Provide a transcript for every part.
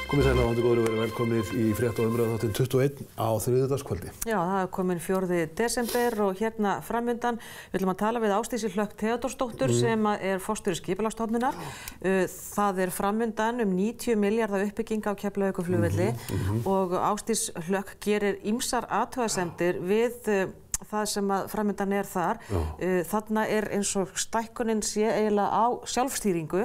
Komið sæl áhandi góður og verið velkomnir í frétta og umræðu þáttinn 21 á þriðjudagskvöldi. Já, það er komin 4. desember og hérna framundan við ætlum að tala við Ásdísi Hlökk Theódórsdóttur sem er forstjóri Skipulagsstofnunar. Það er framundan 90 milljarða uppbygging á Keflavíkurflugvelli og Ásdís Hlökk gerir ýmsar athugasemdir við það sem að framundan er þar. Þarna er eins og stækkunin sé eiginlega á sjálfstýringu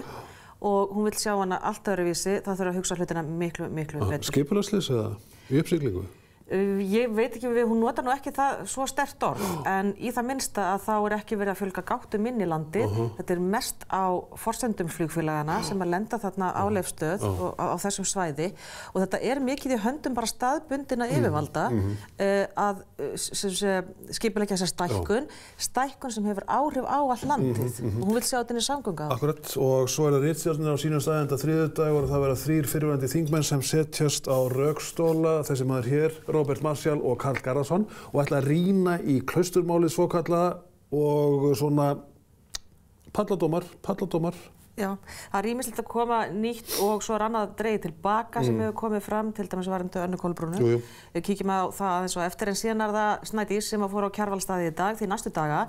og hún vill sjá hana allt öðruvísi, það þurfa að hugsa hlutina miklu betur. Skipulagsslys eða í uppsiglingu? Ég veit ekki, hún notar nú ekki það svo sterkt orð, en í það minnsta að þá er ekki verið að fjölga gáttum inn í landið. Þetta er mest á forsendum flugfélagana sem að lenda þarna á Leifsstöð og á þessum svæði og þetta er mikið í höndum bara staðbundinna yfirvalda að skipuleggja þessa stækkun sem hefur áhrif á allt landið og hún vill sjá þetta inn í samgönguáætlun. Akkurat, og svo er það ritstjórnin á sínum stað enda þriðjudagur og það verða 3 fyrrverandi þingmenn sem setjast á rökstóla, þessi maður hér, Róbert Marshall og Karl Garðarsson og ætla að rýna í klausturmálið svokallaða og svona palladómar. Já, það er ýmislegt að koma nýtt og svo er annað dregið tilbaka sem hefur komið fram, til dæmis varðandi Önnu Kolbrúnu. Við kíkjum á það aðeins og eftir en síðan er það Snædís sem að fór á Kjarvalsstaði í dag því næstu daga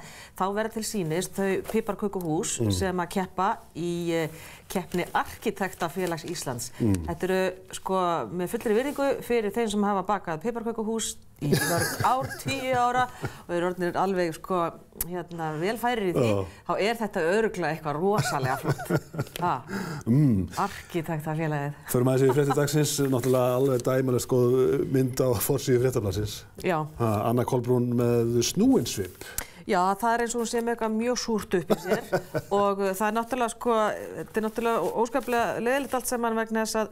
þá verða til sýnis þau piparkökuhús sem að keppa í keppni Arkitektafélags Íslands. Þetta eru sko með fullri virðingu fyrir þeim sem hafa bakað piparkökuhús í mörg ár, 10 ára og eru orðnir alveg sko velfærir í því, þá er þetta örugglega eitthvað rosalega flott. Arkitektafélagið. Förum aðeins í fréttir dagsins, náttúrulega alveg dæmilega góð mynd á forsíðu Fréttablaðsins. Já. Anna Kolbrún með snúinn svip. Já, það er eins og hún sé með eitthvað mjög súrt upp í sér og það er náttúrulega sko, þetta er náttúrulega óskaplega leiðilegt allt saman vegna þess að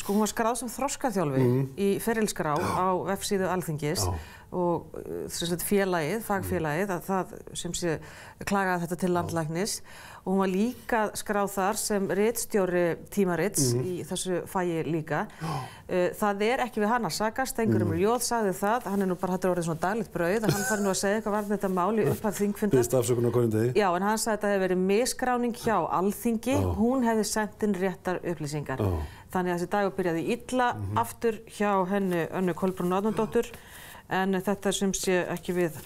sko hún var skráð sem þroskaþjálfi í ferilskrá á vefsíðu Alþingis og fagfélagið, að það sem sé klagaði þetta til landlæknis og hún var líka skráð þar sem ritstjóri tímarits í þessu fagi líka. Það er ekki við hann að sakast, Steingrímur Jóð sagði það, hann er nú bara orðið svona daglegt brauð, hann fari nú að segja eitthvað varðandi þetta mál í upphaf þingfundar. Biðst afsökunar á hverjum degi. Já, en hann sagði að þetta hefði verið misskráning hjá Alþingi, hún hefði sent inn réttar upplýsingar. Þannig að þessi dagur byrjaði illa aftur hjá henni Önnu Kolbrúnu Árnadóttur, en þetta sem sé ekki við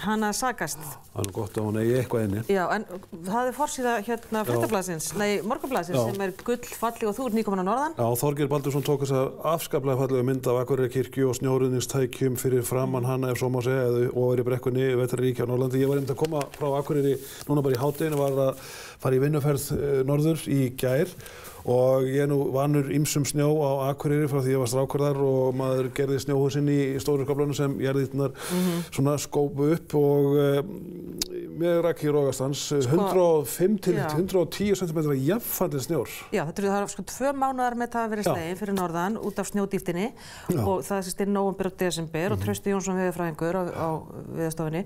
hana að sakast. Það er gott að hún eigi eitthvað inni. Já, en það er forsíða hérna Fréttablaðsins, Morgunblaðsins sem er gullfalleg og þú ert nýkomin á norðan. Já, Þorgeir Baldursson tók þessa afskaplega fallega mynd af Akureyrarkirkju og snjóruðningstækjum fyrir framan hana, ef svo má segja, og er í brekkunni vetrarríkja á Norðurlandi. Ég var einmitt að koma frá Akureyri núna bara í hádeginu, var að fara í vinnuferð norður í gær og ég er nú vanur ýmsum snjó á Akureyri frá því ég var strákur þar og maður gerði snjóhúsin í stóru skaflunum sem jarðirnar svona skópu upp og með rakki rógastans 105 til 110 cm jafnfallir snjór. Já, það er sko 2 mánuðar með það að vera slegin fyrir norðan út af snjódýftinni og það sést í nóvember og desember og Trausti Jónsson veðurfræðingur á Veðurstofunni.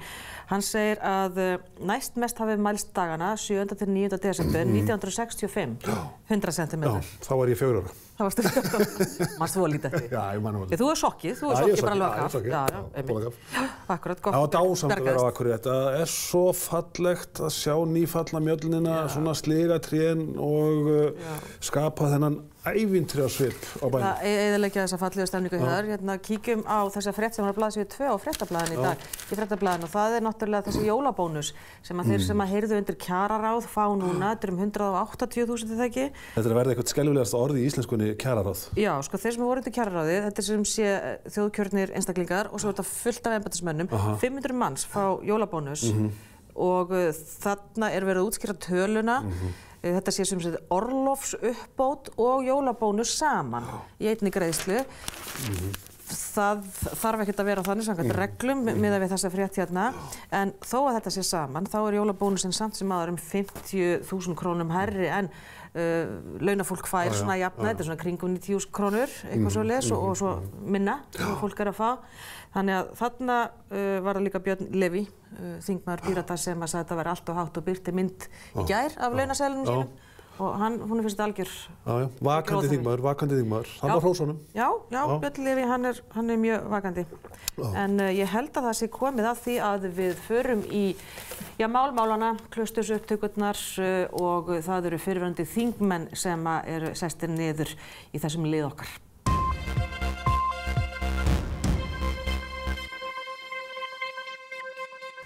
Hann segir að næst mest hafi mælst dagana 7. til 9. desember 1965, 100 cm. Já, þá var ég 4 ára. Það varstu 14 ára. Manstu þú að líta eftir? Já, ég manna Þú er sokkið bara alveg að kaff. Já, akkurat, gott. Það var dásamt að vera á Akureyri. Þetta er svo fallegt að sjá nýfallna mjöllina, svona sliga trén og skapa þennan ævintýrasvip á bænum. Það eyðileggja þessa fallegu stemningu hér. Hérna kíkjum á þessa frétt sem var á blaðsíðu 2 á Fréttablaðinu í dag. Í Fréttablaðinu og það er náttúrulega þessi jólabónus sem að þeir sem að heyrðu undir kjararáð fá núna. Þetta er 180.000 þetta ekki. Þetta er að verða eitthvað skelfilegasta orð í íslenskunni, kjararáð. Já, sko þeir sem voru undir kjararáði, þetta er sem sé þjóðkjörnir einstaklingar og svo er þetta fullt af embættismönnum. 500 manns fá jólabónus og þarna er verið að útskýra töluna. Þetta sé sem sagt orlofsuppbót og jólabónus saman í einni greiðslu. Það þarf ekkert að vera þannig samkvæmt reglum miðað við þessa frétt hérna, en þó að þetta sé saman, þá er jólabónusinn samt sem áður 50.000 krónum hærri en launafólk fær svona jafna, þetta er svona kringum 90.000 krónur, eitthvað svoleiðis og svo minna sem fólk er að fá. Þannig að þarna var það líka Björn Leví, þingmaður Pírata, sem að sagði að þetta væri allt of hátt og birti mynd í gær af launaseðlunum sínum og hún finnst þetta algjör. Já, vakandi þingmaður, hann var hrósunum. Já, Björn Leví, hann mjög vakandi. En ég held að það sé komið að því að við förum í, málmálana, klaustursuptökurnar og það eru fyrrverandi þingmenn sem eru sestir niður í þessum lið okkar.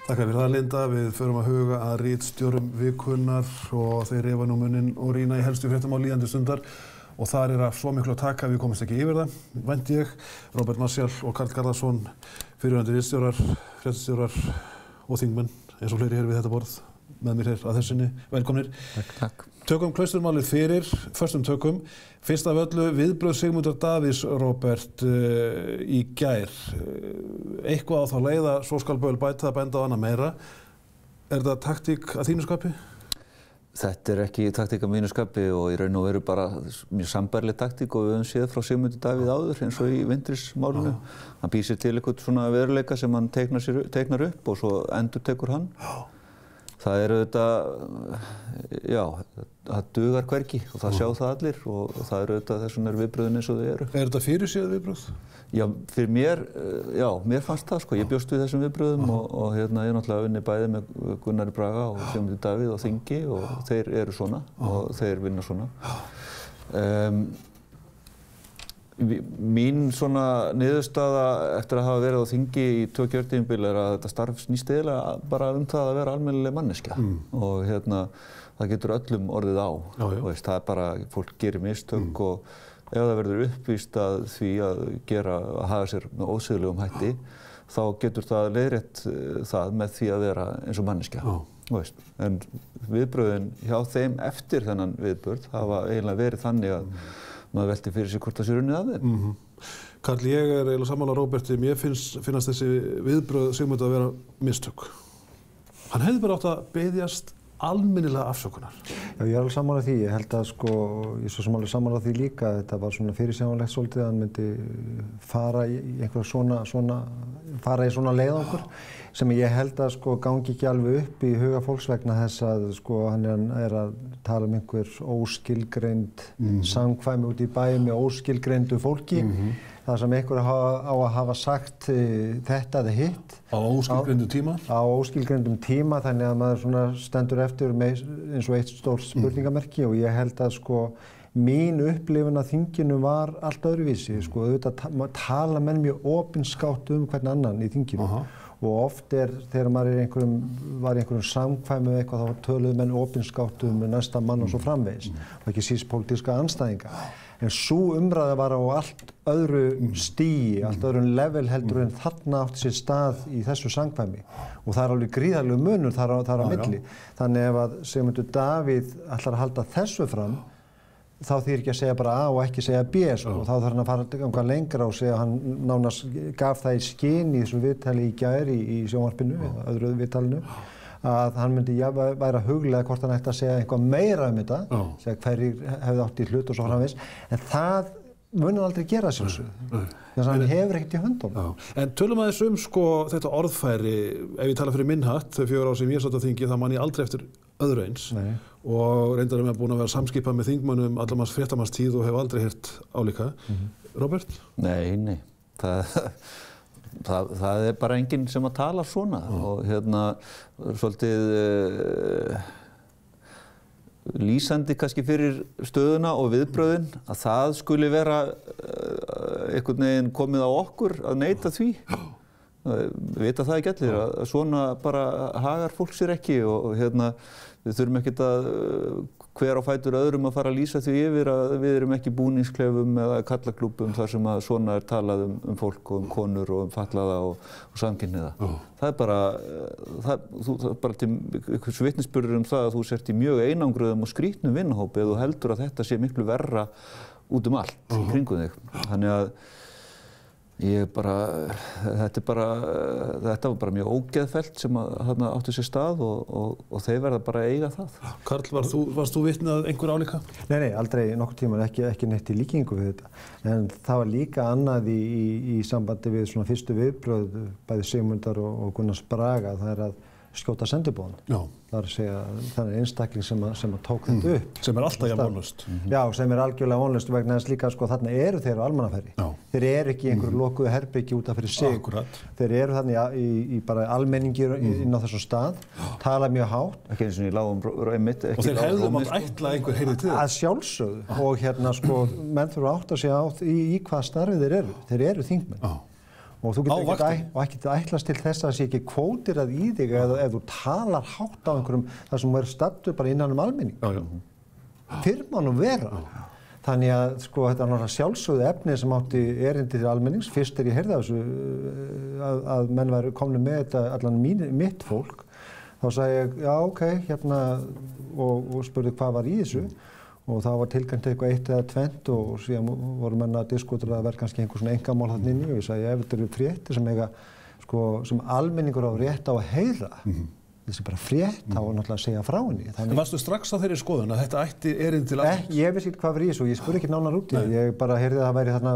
Takk fyrir það, Linda. Við förum að huga að ritstjórum vikunnar og þeir refa nú munninn og rýna í helstu fréttum á líðandi stundar og þar að svo miklu að taka við komumst ekki yfir það, vænti ég. Róbert Marshall og Karl Garðarsson, fyrrverandi ritstjórar, fréttastjórar og þingmenn eins og fleiri hér við þetta borð með mér hér að þessinni. Velkomnir. Takk. Tökum klausturmálið fyrir, föstum tökum. Fyrst af öllu viðbrögð Sigmundar Davíðs, Róbert, í gær. Eitthvað á þá leið að svo skal böl bæta að benda á annað meira. Er þetta taktík að þínu skapi? Þetta ekki taktík að mínu skapi og í raun og veru bara mjög sambærileg taktík og við höfum séð frá Sigmundi Davíð áður eins og í Wintris-málinu. Hann býr sér til eitthvað svona veruleika sem hann teiknar upp og svo endurtekur hann. Það auðvitað, það dugar hvergi og það sjá það allir og það auðvitað þess vegna viðbrögðin eins og þau eru. Er þetta fyrirséð viðbrögð? Já, fyrir mér, mér fannst það sko. Ég bjóst við þessum viðbrögðum og ég náttúrulega unni bæði með Gunnari Braga og Sigmundi Davíð og Þingi og þeir eru svona og þeir vinna svona. Mín svona niðurstaða eftir að hafa verið á þingi í 2 kjörtímabil að þetta starf snýst eiginlega bara það að vera almennileg manneskja og það getur öllum orðið á. Veist, það bara, fólk gerir mistök og ef það verður uppvíst að því að haga sér með ósiðlegum hætti þá getur það leiðrétt það með því að vera eins og manneskja. Veist, en viðbrögðin hjá þeim eftir þennan viðburð hafa eiginlega verið þannig að maður velti fyrir sig hvort það sé runnið af þeim. Karl, ég eiginlega sammála Róberti, mér finnast þessi viðbrögð Sigmundar að vera mistök. Hann hefði bara átt að biðjast almennilega afsökunar. Já, ég alveg sammála því. Ég held að ég svo sem alveg sammála því líka að þetta var svona fyrirsjáanlegt svolítið að hann myndi fara í fara í svona leiðangur sem ég held að gangi ekki alveg upp í huga fólks vegna þess að hann er að tala einhver óskilgreind samkvæmi út í bæ með óskilgreindu fólki. Það sem einhver á að hafa sagt þetta eða hitt. Á óskilgreindum tíma? Á óskilgreindum tíma, þannig að maður stendur eftir með eins og eitt stórt spurningamerki og ég held að mín upplifun af þinginu var allt öðruvísi. Auðvitað tala menn mjög opinskátt hvernig annan í þinginu. Og oft þegar maður var í einhverjum samkvæmi eitthvað þá töluðu menn opinskátt næsta mann og svo framvegis. Og ekki síst pólitíska andstæðinga. En sú umræða var á allt öðru stigi, allt öðrum level heldur en þarna átti sér stað í þessu samkvæmi. Og það alveg gríðarlegur munur þar á milli. Þannig ef að Sigmundur Davíð ætlar að halda þessu fram, þá þýðir ekki að segja bara A og ekki segja B og þá þarf hann að fara eitthvað lengra og segja að hann nánast gaf það í skyn í þessu viðtali í gær í sjónvarpinu, öðru viðtalinu, að hann myndi væri að huglega hvort hann ætti að segja eitthvað meira þetta, segja hverjir hefði átt í hlut og svo framvegis, en það mun hann aldrei gera sjálfsögðu, þess að hann hefur ekkert í höndunum. En tölum aðeins þetta orðfæri, ef ég tala fyrir minn hatt, þau 4 ár sem ég satt á þingi, þá man ég aldrei eftir öðru eins. Og reyndar ég búin að vera samskipað með þingmönnum allamanns fréttamannstíð og hef aldrei heyrt álíka. Róbert? Nei. Það bara enginn sem að tala svona og svolítið lýsandi kannski fyrir stöðuna og viðbrögðin að það skuli vera einhvern veginn komið á okkur að neita því. Vita það ekki allir að svona bara hagar fólk sér ekki og við þurfum ekkert að hver á fætur öðrum að fara að lýsa því yfir að við erum ekki búningsklefum eða kallaklúbbum þar sem að svona talað fólk og konur og fatlaða og samkynhneigða. Það bara til einhvers vitnisburður það að þú sért í mjög einangruðum og skrýtnum vinahópi ef þú heldur að þetta sé miklu verra út allt í kringum þig. Þannig að þetta var bara mjög ógeðfellt sem þarna átti sér stað og þeir verða bara að eiga það. Karl, varst þú vitni að einhver álíka? Nei, aldrei nokkurn tímann, ekki neitt í líkingu við þetta. En það var líka annað í sambandi við svona fyrstu viðbrögð bæði Sigmundar og Gunnars Braga. Það að skjóta sendiboðan. Það er að segja þannig einstakling sem að tók þetta upp. Sem alltaf jafn vonlaust. Já, sem algjörlega vonlaust vegna þess líka sko þarna eru þeir á almannafæri. Þeir eru ekki í einhverju lokuðu herbyggi út af fyrir sig. Akkurat. Þeir eru þannig í bara almenningi inn á þessum stað, tala mjög hátt. Ekki eins og í lágum einmitt. Og þeir hefðum að ætla einhver heyrði til það. Að sjálfsögðu. Og sko, menn þurfa að átta sig á í hvað starfi þeir eru. Þeir eru þingmenn. Og þú getur ekki ætlast til þess að það sé ekki kvótirað í þig ef þú talar hátt á einhverjum þar sem þú er staddur bara innan almenning. Fyrr má nú vera. Þannig að sko þetta er náttúrulega sjálfsögðu efni sem átti erindi til almennings. Fyrst ég heyrði þessu að menn væru komnir með þetta allan mitt fólk. Þá sagði ég, já ok, hérna og spurði hvað var í þessu. Og það var tilkvæmt eitthvað eitt eða tvennt og síðan voru menn að diskutera að vera kannski einhver svona engamál þarna inni og ég sagði ef þetta eru fréttir sem almenningur á rétt á að heyra, þessi bara frétt á að náttúrulega segja frá henni. En varstu strax á þeirri skoðun að þetta ætti erindi til almennings? Ég vissi ekki hvað var í þessu og ég spurði ekki nánar út í það. Ég bara heyrði að það væri þarna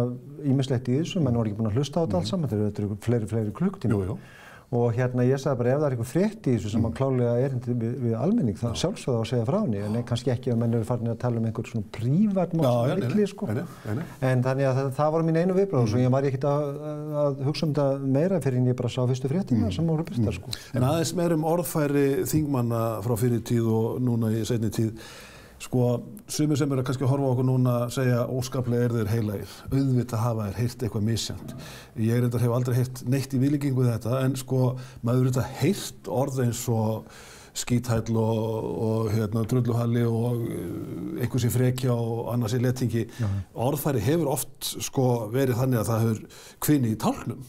ýmislegt í þessu, menn voru ekki búin að hlusta á þetta allt saman, þetta eru fleiri klukkutíma. Og hérna ég sagði bara ef það er eitthvað frétt í þessu sem að klálega erindi við almenning þá sjálfsögðu á að segja frá henni en kannski ekki ef menn eru farin að tala einhver svona prívat mál sem milli sko. En þannig að það var mín einu viðbrögð og svo ég var ekkert að hugsa þetta meira fyrir en ég bara sá fyrstu fréttina sem voru birtar sko. En aðeins meira orðfæri þingmanna frá fyrri tíð og núna í seinni tíð. Sko, sumir sem eru kannski að horfa á okkur núna að segja óskaplega þeir heilagir. Auðvitað hafa þeir heyrt eitthvað misjant. Ég reyndar hef aldrei heyrt neitt í viðlíkingu við þetta, en sko, maður auðvitað heyrt orð eins og skíthæll og drulluhalli og einhversi frekja og annars í letingi. Orðfæri hefur oft sko verið þannig að það hefur kvini í tálknum.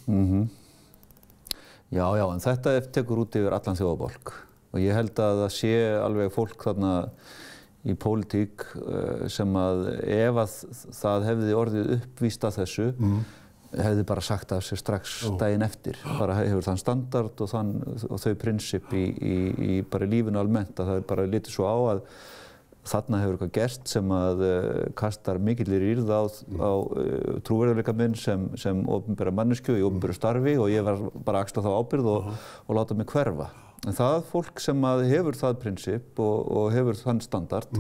Já, en þetta tekur út yfir allan þjóðarbálk. Og ég held að það sé alveg fólk þarna í pólitík sem að ef að það hefði orðið uppvíst að þessu hefði bara sagt af sér strax daginn eftir. Bara hefur þann standard og þau prinsip í bara lífinu almennt að það er bara litið svo á að þarna hefur eitthvað gerst sem að kastar mikillir ýrð á trúverðuleika minn sem opinbera manneskju í opinberu starfi og ég var bara að axla þá ábyrgð og láta mig hverfa. En það fólk sem að hefur það prinsip og hefur þann standard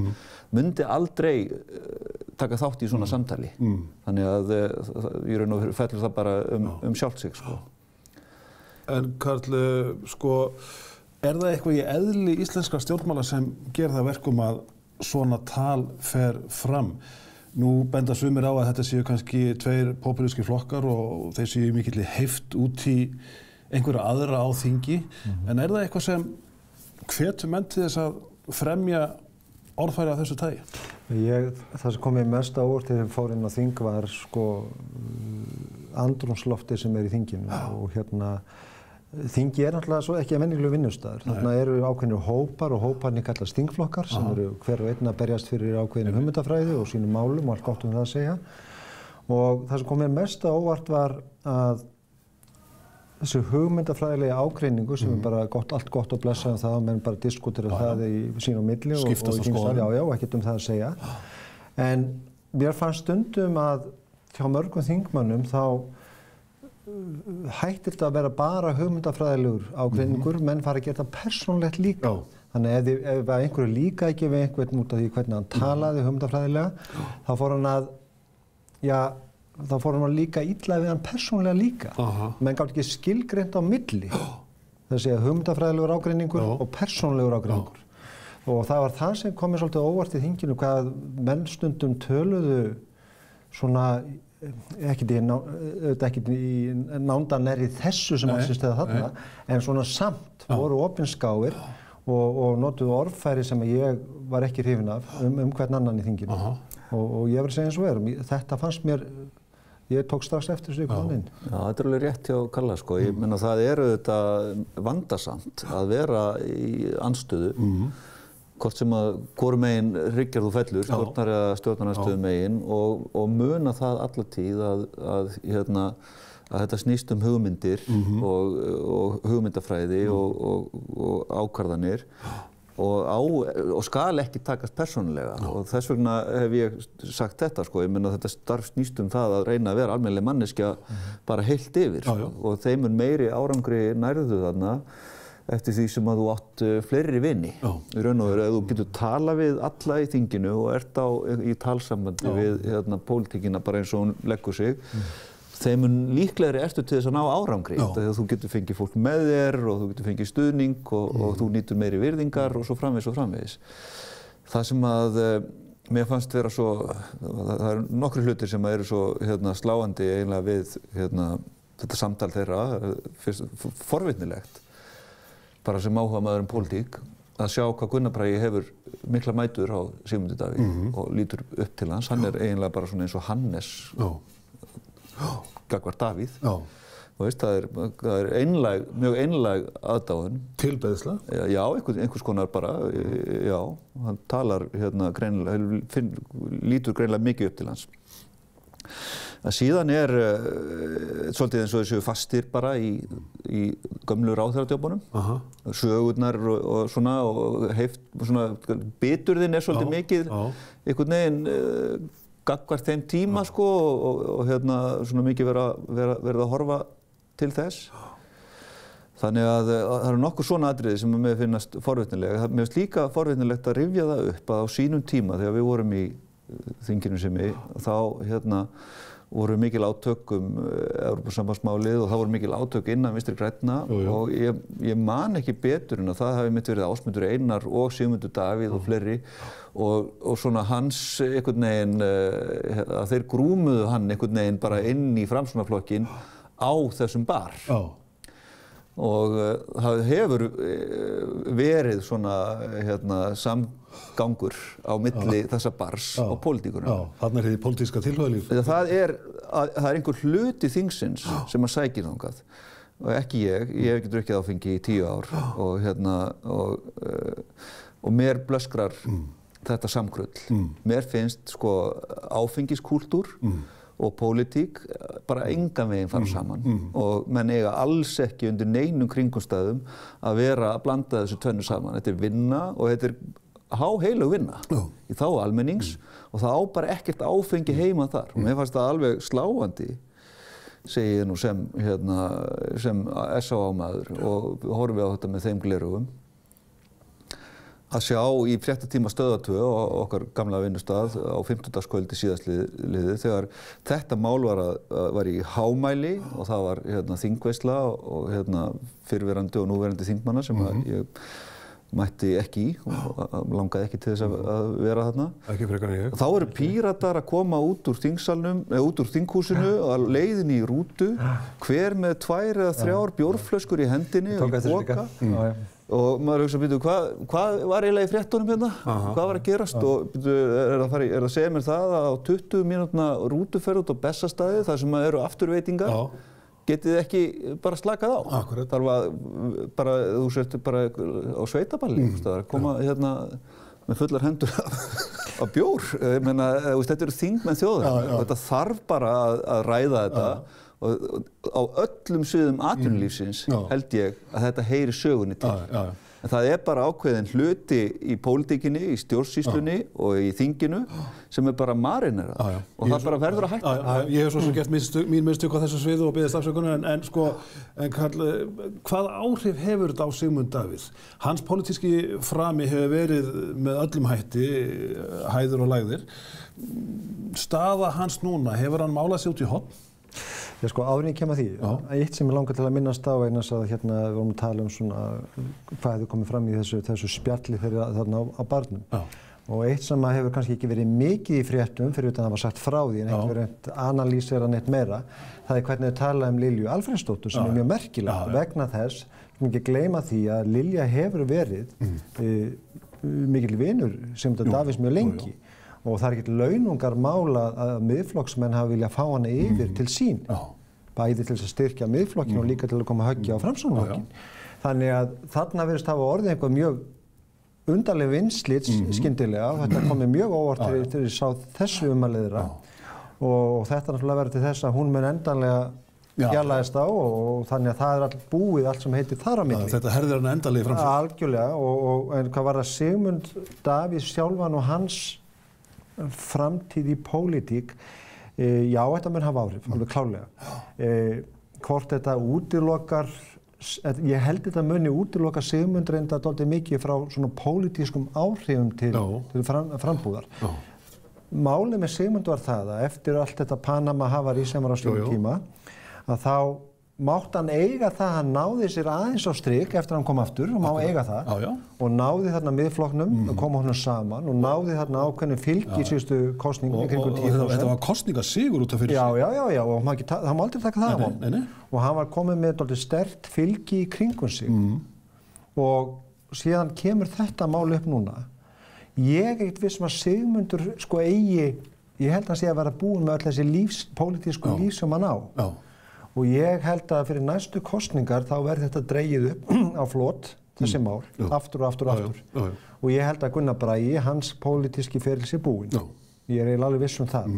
myndi aldrei taka þátt í svona samtali. Þannig að í raun og fellur það bara sjálft sig sko. En Karl, sko, er það eitthvað í eðli íslenskra stjórnmála sem ger það verkum að svona tal fer fram? Nú benda sumir á að þetta séu kannski tveir popúlískir flokkar og þeir séu mikilli heift út í einhverja aðra á þingi, en er það eitthvað sem hvetur menn til þess að fremja orðfæri af þessu tagi? Það sem kom mér mest á óvart þegar ég fór inn á þing var sko andrúmsloftið sem er í þinginu og hérna þingi er náttúrulega ekki venjulegur vinnustaður. Þarna eru ákveðnir hópar og hóparnir kallast þingflokkar sem eru hver og einn að berjast fyrir ákveðinni hugmyndafræði og sínum málum og allt gott það að segja. Og það sem kom mér mest á óvart var að þessu hugmyndafræðilega ágreiningu sem er bara allt gott að blessa það og menn bara diskutera það í sín á milli og ekkert það að segja. En mér fannst stundum að hjá mörgum þingmönnum þá hættir þetta að vera bara hugmyndafræðilegur ágreiningur, menn fara að gera það persónulegt líka. Þannig ef einhverju líka ekki við einhvern út af því hvernig hann talaði hugmyndafræðilega, þá fór hann líka illa við hann persónulega líka. Menn gátt ekki skilgreint á milli. Það sé að hugmyndafræðilegur ágreiningur og persónulegur ágreiningur. Og það var það sem kom mér svolítið óvart í þinginu, hvað menn stundum töluðu svona, ekkert í nándan nærri þessu sem átti sér þarna, en svona samt voru opinskáir og notuðu orðfæri sem ég var ekki hrifinn af hvern annan í þinginu. Og ég verð að segja eins og þetta fannst mér, ég tók strax eftir þessu kom inn. Já, þetta er alveg rétt hjá Kalla sko. Ég meina það er auðvitað vandasamt að vera í andstöðu, hvort sem að hvoru megin hryggjar þú fellur, stjórnar eða stjórnarandstöðu megin og muna það alla tíð að þetta snýst hugmyndir og hugmyndafræði og ákvarðanir og skal ekki takast persónulega og þess vegna hef ég sagt þetta sko, ég meina þetta starf snýst það að reyna að vera almennileg manneskja bara heilt yfir og þeim meiri árangri nærðu þarna eftir því sem að þú átt fleiri vini. Í raun og veru, ef þú getur tala við alla í þinginu og ert í talsambandi við pólitíkina bara eins og hún leggur sig, þeim mun líklegri ertu til þess að ná árangri. Þegar þú getur fengið fólk með þér og þú getur fengið stuðning og þú nýtur meiri virðingar og svo framvegis. Það sem að mér fannst vera svo, það eru nokkru hlutir sem eru svo sláandi eiginlega við þetta samtal þeirra, forvitnilegt, bara sem áhugamaður pólitík, að sjá hvað Gunnar Bragi hefur mikla mætur á Sigmundi Davíð og lítur upp til hans. Hann eiginlega bara svona eins og Hannes gagnvart Davíð. Þú veist, það er mjög einlæg aðdáun. Tilbeiðsla? Já, einhvers konar bara, já. Hann talar greinilega, lítur greinilega mikið upp til hans. Síðan svolítið eins og þessu fastir bara í gömlu ráðherradjópunum. Sögurnar og svona, og biturðin svolítið mikið, einhvern veginn gagnvart þeim tíma, sko, og svona mikið verið að horfa til þess. Þannig að það eru nokkur svona atriði sem mér finnast forvitnilega. Mér finnst líka forvitnilegt að rifja það upp að á sínum tíma, þegar við vorum í þinginu sem þá voru mikil átök Evrópusambandsmálið og það voru mikil átök innan Vinstri grænna og ég man ekki betur en að það hafi verið Ásmundur Einar og Sigmundur Davíð og fleiri og svona hans einhvern veginn, að þeir grúmuðu hann einhvern veginn bara inn í Framsóknarflokkinn á þessum bar. Og það hefur verið svona samgangur á milli þessa bars og pólitíkunar. Þarna því pólitíska tilhugulíf. Það er einhver hluti þingsins sem að sækir þangað. Og ekki ég hef ekki drukkið áfengi í 10 ár og mér blöskrar þetta samkrull. Mér finnst sko áfengiskúltúr og pólitík bara engan veginn fara saman og menn eiga alls ekki undir neinum kringumstæðum að vera að blanda þessu tvennu saman. Þetta vinna og þetta háheilug vinna í þágu almennings og það á bara ekkert áfengi heima þar. Og mér fannst það alveg sláandi, segi ég nú sem SÁ-maður og horfi á þetta með þeim gleraugum, að sjá í fréttatíma Stöðvar 2 og okkar gamla vinnustað á 50-dagskvöldi síðastliðið þegar þetta mál var í hámæli og það var þingveisla og fyrrverandi og núverandi þingmanna sem ég mætti ekki í og langaði ekki til þess að vera þarna. Ekki frekar en ég. Þá eru Píratar að koma út úr þingsalnum, út úr þinghúsinu og leiðinni í rútu, hver með 2 eða 3 bjórflöskur í hendinni og í poka. Og maður hugsa, hvað var eiginlega í fréttunum hérna? Hvað var að gerast? Og er að segja mér það að á 20 mínútna rútuferð út á Bessastaði, þar sem eru afturveitingar, getið þið ekki bara slakað á. Akkurat. Þar var bara, þú sért bara á sveitaballi, koma hérna með fullar hendur af bjór. Ég meina, þetta eru þingmenn þjóðarinnar og þetta þarf bara að ræða þetta. Og á öllum sviðum atvinnulífsins held ég að þetta heyri sögunni til. En það er bara ákveðin hluti í pólitíkinni, í stjórnsýslunni og í þinginu sem er bara marinerað og það bara verður að hætta. Ég hef svo sem gert mín mistök á þessu sviðu og beðist afsökunar en Karl, hvað áhrif hefur þetta á Sigmund Davíð? Hans pólitíski frami hefur verið með öllum hætti, hæðir og lægðir. Staða hans núna, hefur hann málað sig út í horn? Já, sko, áður en ég kem að því, eitt sem ég langar til að minnast á vegna þess að við vorum að tala svona hvað hefur komið fram í þessu spjalli þarna á barnum. Og eitt sem hefur kannski ekki verið mikið í fréttum fyrir utan að það var sagt frá því en ekki verið analýsera neitt meira, það hvernig við tala Lilju Alfreðsdóttur sem mjög merkilegt vegna þess, sem ekki gleyma því að Lilja hefur verið mikill vinur Sigmundar Davíðs mjög lengi. Og það ekkert launungarmál að miðflokksmenn hafa viljað fá hana yfir til sín. Bæði til þess að styrkja miðflokkinn og líka til að koma höggja á Framsóknarflokkinn. Þannig að þarna virðist hafa orðið eitthvað mjög undarleg vinslits skyndilega og þetta komið mjög óvart til að sá þessu umaliðra. Og þetta náttúrulega verður til þess að hún mun endanlega fjarlægist á og þannig að það er búið allt sem heitir þar á milli. Þetta herðir hann endanlega í Framsókn. Algjörlega en hvað var það Sigmund Davíð sjálfan og hans framtíð í pólitík, já, þetta mun hafa áhrif, alveg klárlega. Hvort þetta útilokar ég held þetta muni útiloka Sigmund reynda dálítið mikið frá svona pólitískum áhrifum til frambúðar. Málið með Sigmund var það að eftir allt þetta Panama-hafarí sem var á sínum tíma, að þá mátti hann eiga það að hann náði sér aðeins á strik eftir að hann kom aftur og má eiga það og náði þarna Miðflokknum og kom honum saman og náði þarna ákveðnu fylgi í síðustu kosningum í kringum 10%. Þetta var kosningasigur út af fyrir sig. Já, og það má aldrei taka það af honum. Og hann var komið með dálítið sterkt fylgi í kringum sig og síðan kemur þetta mál upp núna. Ég er ekkert viss að Sigmundur sko ég held að hann sé að vera búinn með öll þessi pólitísku líf sem hann á. Og ég held að fyrir næstu kosningar þá verði þetta dregið upp á flot, þessi mál, aftur og aftur og aftur. Og ég held að Gunnar Bragi, hans pólitíski feril sé búinn. Ég er alveg viss það.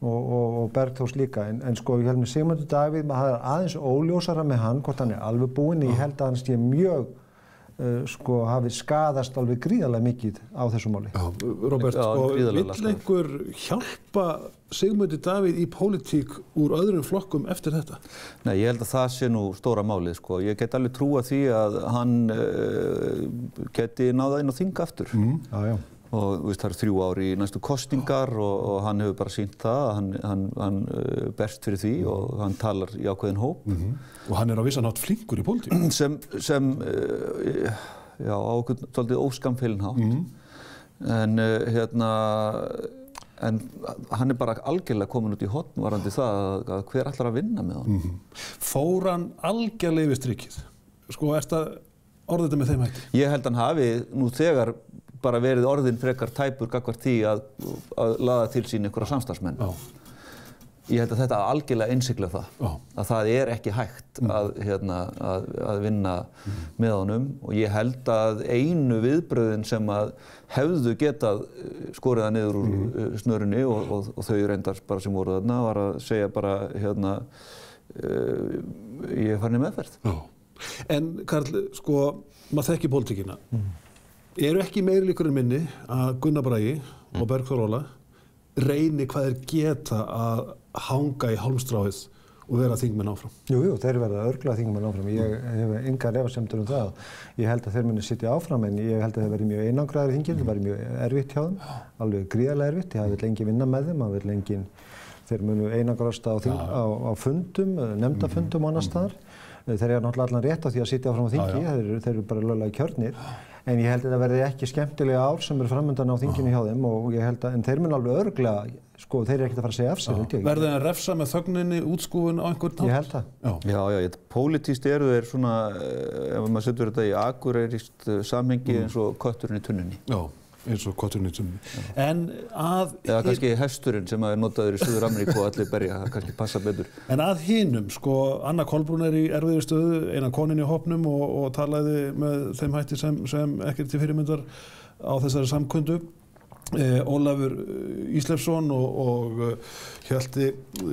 Og Bergþórs líka. En sko ég held með Sigmundur Davíð, það er aðeins óljósara með hann, hvort hann er alveg búinn. Ég held að hann sé mjög hafi skaðast alveg gríðarlega mikið á þessu máli. Róbert, vill einhver hjálpa Sigmundi Davíð í pólitík úr öðrum flokkum eftir þetta? Nei, ég held að það sé nú stóra málið, sko. Ég get alveg trúa því að hann geti náða inn á þing aftur. Og það eru 3 ár í næstu kosningar og hann hefur bara sýnt það að hann berst fyrir því og hann talar í ákveðinn hóp. Og hann er á vissan hátt flinkur í pólitík. Sem á okkur svolítið óskamfeilinn hátt. En hann er bara algjörlega komin út í horn varðandi það að hver ætlar að vinna með hann. Fór hann algjörlega yfir strikið? Sko, ertu að orða þetta með þeim hætti? Ég held hann hafi nú þegar bara verið orðinn frekar tæpur gagnvart því að laða til sín einhverja samstarfsmenn. Ég held að þetta algjörlega innsigla það. Að það er ekki hægt að vinna með honum og ég held að einu viðbrögðin sem að hefðu getað skorið það niður úr snörunni og þau reyndar bara sem voru þarna var að segja bara ég er farin í meðferð. En Karl, sko, maður þekkir pólitíkina. Eru ekki meiri líkur en minni að Gunnar Bragi og Bergþór Óla reyni hvað þeir geta að hanga í hálmstráið og vera þingmenn áfram? Jú, þeir verða örglega þingmenn áfram. Ég hef engar efasemdir um það. Ég held að þeir muni sitja áfram en ég held að þeir verði mjög einangraðir í þinginu. Það verði mjög erfitt hjá þeim, alveg gríðarlega erfitt. Það vill enginn vinna með þeim, þeir munu einangrast á fundum, nefndafundum og annars staðar. Þeir eru náttúrulega allan rétt á því að sitja áfram á þingi, þeir eru bara löglega kjörnir. En ég held að það verði ekki skemmtilega ár sem eru framöndan á þinginu hjá þeim og ég held að, en þeir mun alveg örglega, sko, þeir eru ekkert að fara að segja af sér, held ég. Verði að refsa með þögninni, útskúfun á einhvern nátt? Ég held það. Já, pólitískt eru þeir svona, ef maður setur þetta í akureyrískt samhengi eins og kötturinn í tunnunni. Já, eins og kötturinn í tunnunni. En að... Eða kannski hesturinn sem er notaður í Suður-Ameríku og allir berja, það kannski passa betur. En að hinum, sko, Anna Kolbrún er í erfiðri stöðu, eina konin í hópnum og talaði með þeim hætti sem ekkert til fyrirmyndar á þessari samkundu. Ólafur Ísleifsson og Hjalti, nú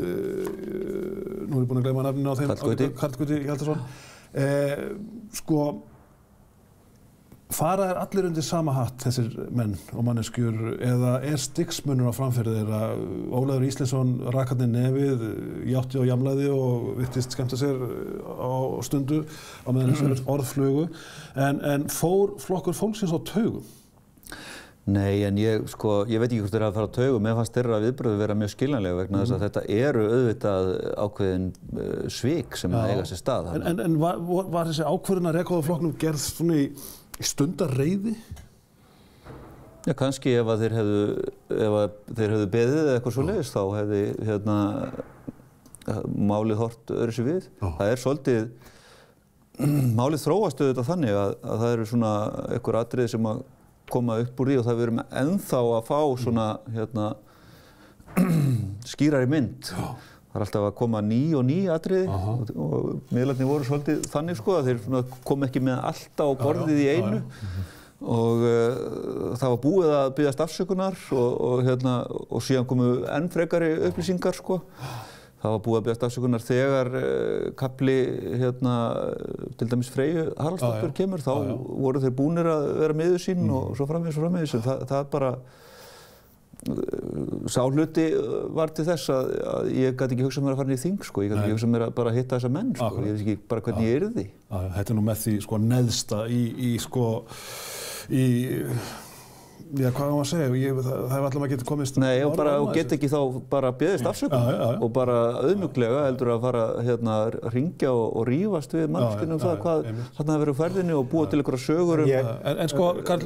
er ég búinn að gleyma nafninu á þeim, Karl Gauti Hjaltason. Sko, fara þeir allir undir sama hatt, þessir menn og manneskjur, eða er stigsmunur á framferði þeirra? Ólafur Ísleifsson rak hann í nefið, játti og jamlaði og virtist skemmta sér á stundu á meðan þessu orðflugu. En fór flokkur fólksins á taugum? Nei, en ég veit ekki hvort þeir að fara á taugum. Mér fannst þeirra viðbrögð vera mjög skiljanlega vegna þess að þetta eru auðvitað ákveðin svik sem eiga sér stað. En var þessi ákvörðun að reka á flokknum gerð svona í stundarreiði? Já, kannski ef þeir hefðu beðið eða eitthvað svoleiðis þá hefði málið hort öðru sér við. Það er svolítið, málið þróast auðvitað þannig að það eru svona einhver atriði sem að koma upp úr því og það við erum ennþá að fá svona skýrari mynd. Það er alltaf að koma ný atriði og miðlarnir voru svolítið þannig sko að þeir kom ekki með allt á borðið í einu og það var búið að biðjast afsökunar og síðan komu enn frekari upplýsingar sko. Það var búið að biðjast afsökunar þegar kafli til dæmis Freyju Haraldsdóttur kemur, þá voru þeir búnir að vera miður sín og svo framvegis. Það er bara sá hluti var til þess að ég gæti ekki hugsað mér að fara inn í þing, sko. Ég gæti ekki hugsað mér að bara hitta þessa menn, sko. Ég veist ekki bara hvernig ég yrði. Þetta nú með því, sko, neðsta já, hvað var að segja? Það hefur allavega getið komist... Nei, og get ekki þá bara beðist afsökunar og bara auðmjúklega heldur að fara að hringja og rífast við mannskjörnum það hvað þarna hefur verið á ferðinni og búa til einhverja sögur En sko, Karl,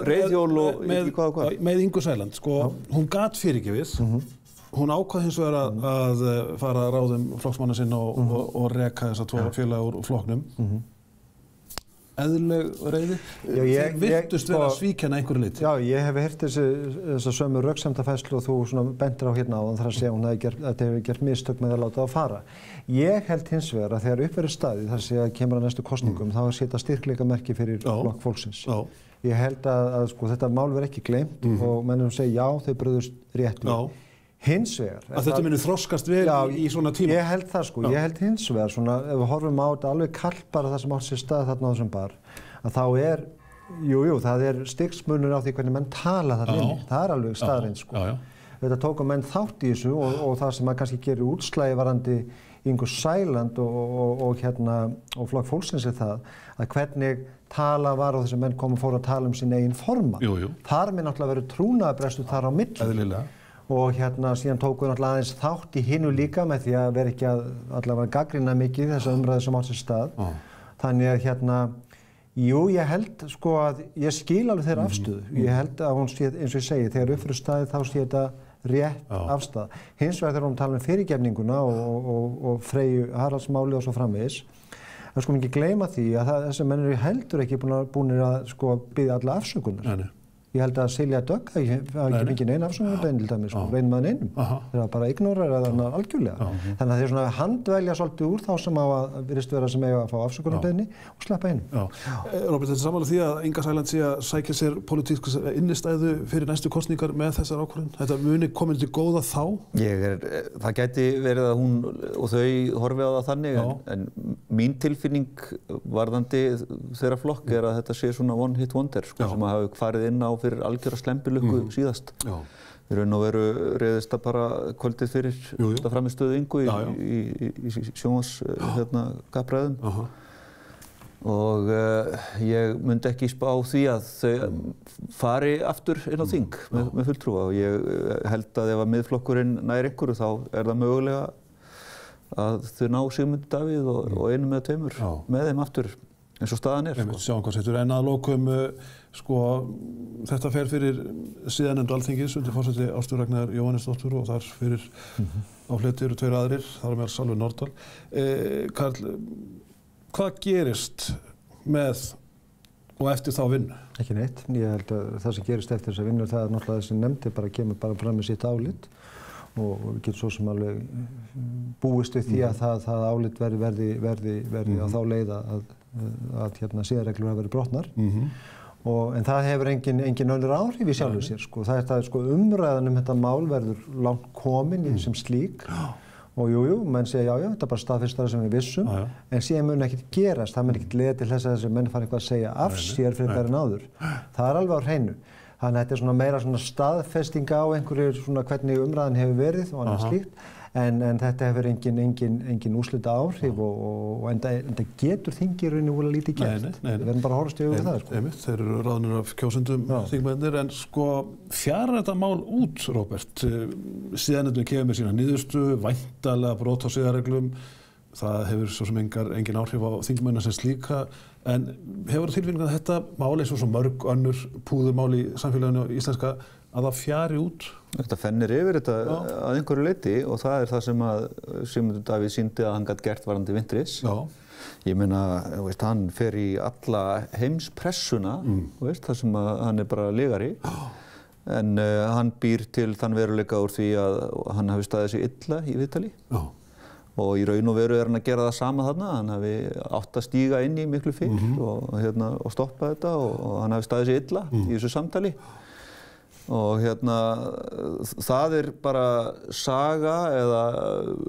reiðhjól og ekki hvað. Með Ingu Sæland, sko, hún gat fyrirgefið, hún ákvað hins vegar að fara að ráðum flokksmanna sinna og reka þessa tvo félaga úr flokknum. Eðlileg reiði? Þeir virtust vera að svíkjana einhverju lit. Já, ég hef heyrt þessa sömu röksemdafærslu og þú svona bendir á hérna áðan þar að segja hún að þetta hefur gert mistök með að láta það fara. Ég held hins vegar að þegar upp verður staðið þar sem kemur að næstu kosningum þá er setja styrkleikamerki fyrir flokk fólksins. Ég held að sko, þetta mál verður ekki gleymt og mennum segja já, þau brugðust rétt við. Hins vegar... Að þetta muni þroskast vel í svona tíma? Ég held það sko, ég held hins vegar svona, ef við horfum á þetta alveg kallbara það sem átt sér stað þarna á þessum bar, að þá það er stigsmunur á því hvernig menn tala þarna inni. Það er alveg staðreind sko. Þetta tóku menn þátt í þessu og það sem að kannski gerir útslagi varandi Ingu Sæland og flokk fólksins það, að hvernig tala var og þessi menn fóru að tala sín eigin forma. Þar með náttúrulega verið trúnaðarbrestur þar á milli. Eðlilega. Og síðan tóku náttúrulega aðeins þátt í hinu líka með því að vera ekki að allavega gagnrýna mikið þessa umræðu sem átt sér stað. Þannig að ég held sko að ég skil alveg þeirra afstöðu. Ég held að hún sé, eins og ég segi, þegar upp fyrir staðið þá sé þetta rétt afstæða. Hins vegar þegar hún tala um fyrirgefninguna og Freyju Haraldsmáli og svo framvegis. Það sko ekki gleyma því að þessi menn eru heldur ekki búnir að sko biðja alla afsökunar. Ég held að Silja Dögg hafi ekki fengið neina afsökunarbeiðni til dæmis, reynir maður neinum. Þeir hafa bara ignorera þarna algjörlega. Þannig að þeir svona handvelja svolítið úr þá sem virðist vera sem eiga að fá afsökunarbeiðni og sleppa inn. Róbert, þetta er sammála því að Inga Sæland sé að sækja sér pólitísk innistæðu fyrir næstu kosningar með þessar ákvörðun? Þetta muni komin til góða þá? Það gæti verið að hún og þau horfi á það þannig, en mín tilfinning varðandi þeirra flokk er að þetta sé svona one hit wonder, sko, sem hafi farið inn á fyrir algjöra slembulukku síðast. Í raun og veru reiðist það bara kvöldið fyrir þetta framistöðu Ingu í sjónvarskappræðum. Og ég myndi ekki spá því að þau fari aftur inn á þing með fulltrúa og ég held að ef að miðflokkurinn nær einhverju þá er það mögulega að þau ná Sigmundi Davíð og einu með tveimur með þeim aftur eins og staðan er. Sjáum hvað setur. En að lokum, sko, þetta fer fyrir siðanefnd Alþingis undir forsæti Ástu Ragnheiðar Jóhannesdóttur og þar fyrir á fleti eru tveir aðrir, þar á meðal Salvör Nordal. Karl, hvað gerist með og eftir þá vinnu? Ekki neitt. Ég held að það sem gerist eftir þessa vinnu, það er náttúrulega þessi nefndi kemur bara fram með sitt álit og við getum svo sem alveg búist við því að það álit verði á þá leið að siðareglur hafa verið brotnar. En það hefur engin önnur áhrif í sjálfu sér. Sko. Það er sko, umræðan þetta mál verður langt komin sem slík og menn segja já, þetta er bara staðfestara sem við vissum, en síðan mun ekkert gerast, það mun ekkert leiða til þess að þessi menn fara eitthvað að segja af sér fyrir en áður. Það er alveg á hreinu. Þannig að þetta er svona meira svona staðfesting á einhverju svona hvernig umræðan hefur verið og annað slíkt, en þetta hefur engin úrslita áhrif og enda getur þingið rauninni voru lítið gert. Við verðum bara að horfast yfir það. Sko. Þeir eru ráðnir af kjósendum þingmennir, en sko fjarar þetta mál út, Róbert? Siðanefndin kemur með sína niðurstöðu, væntanlega brot á siðareglum, það hefur svo sem engin áhrif á þingmennar sem slíka, en hefur tilfinningu að þetta mál eins og svo mörg önnur púðurmál í samfélaginu íslenska að það fjari út? Þetta fennir yfir þetta að einhverju leyti og það er það sem að Sigmundur Davíð sýndi að hann gat gert varðandi Wintris. Ég meina, hann fer í alla heimspressuna, þar sem að hann er bara legari, en hann býr til þann veruleika úr því að hann hafi staðið sig illa í viðtali. Og í raun og veru er hann að gera það sama þarna, hann hafi átt að stíga inn í miklu fyrr og stoppa þetta og hann hafi staðið sig illa í þessu samtali. Og það er bara saga eða